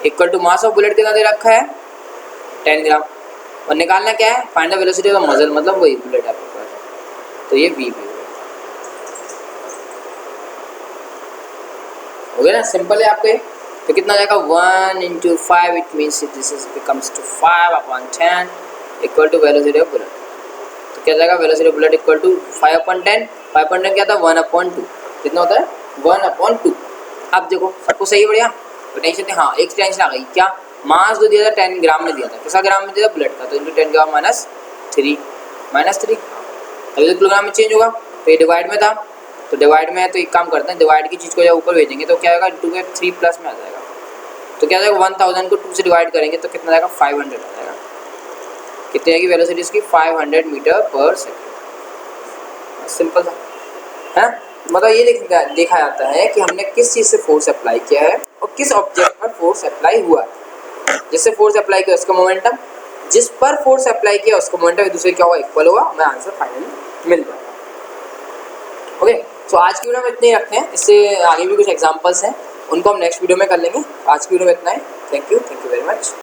equal to mass of bullet कितना दे रखा है 10 ग्राम। और निकालना क्या है, फाइंड द वेलोसिटी ऑफ मजल, मतलब वही बुलेट आपके पास, तो ये वी भी हो गया ना, सिंपल है आपके। तो कितना जाएगा 1 into 5, it means this is becomes to 5/10 equal to velocity of bullet. तो क्या जाएगा velocity of bullet equal to 5/10, 5/10 क्या था 1/2, कितना होता है 1/2। अब देखो सबको सही है, बढ़िया, तो टेंशन थी, हाँ एक टेंशन आ गई, क्या मास जो दिया था 10 ग्राम में दिया था, किसा ग्राम में दिया था बुलेट का, तो इंटू 10 ग्राम -3 अभी तो किलोग्राम में चेंज होगा, तो ये डिवाइड में था, तो डिवाइड में है तो एक काम करते हैं, डिवाइड की चीज़ को जब ऊपर भेजेंगे तो क्या होगा 2 के 3 प्लस में आ जाएगा, तो क्या जाएगा 1000 को 2 से डिवाइड करेंगे तो कितना जाएगा 500 आ जाएगा। कितनी आएगी वेलोसिटी इसकी 500 मीटर पर सेकेंड। सिंपल था, है। मतलब ये देखा जाता है कि हमने किस चीज़ से फोर्स अप्लाई किया है और किस ऑब्जेक्ट पर फोर्स अप्लाई हुआ है। जिससे फोर्स अप्लाई किया उसका मोमेंटम, जिस पर फोर्स अप्लाई किया उसका मोमेंटम एक दूसरे क्या होगा इक्वल होगा, हमें आंसर फाइनली मिल जाएगा। ओके, तो आज की वीडियो में इतने ही रखते हैं, इससे आगे भी कुछ एग्जांपल्स हैं, उनको हम नेक्स्ट वीडियो में कर लेंगे। आज की वीडियो में इतना है, थैंक यू वेरी मच।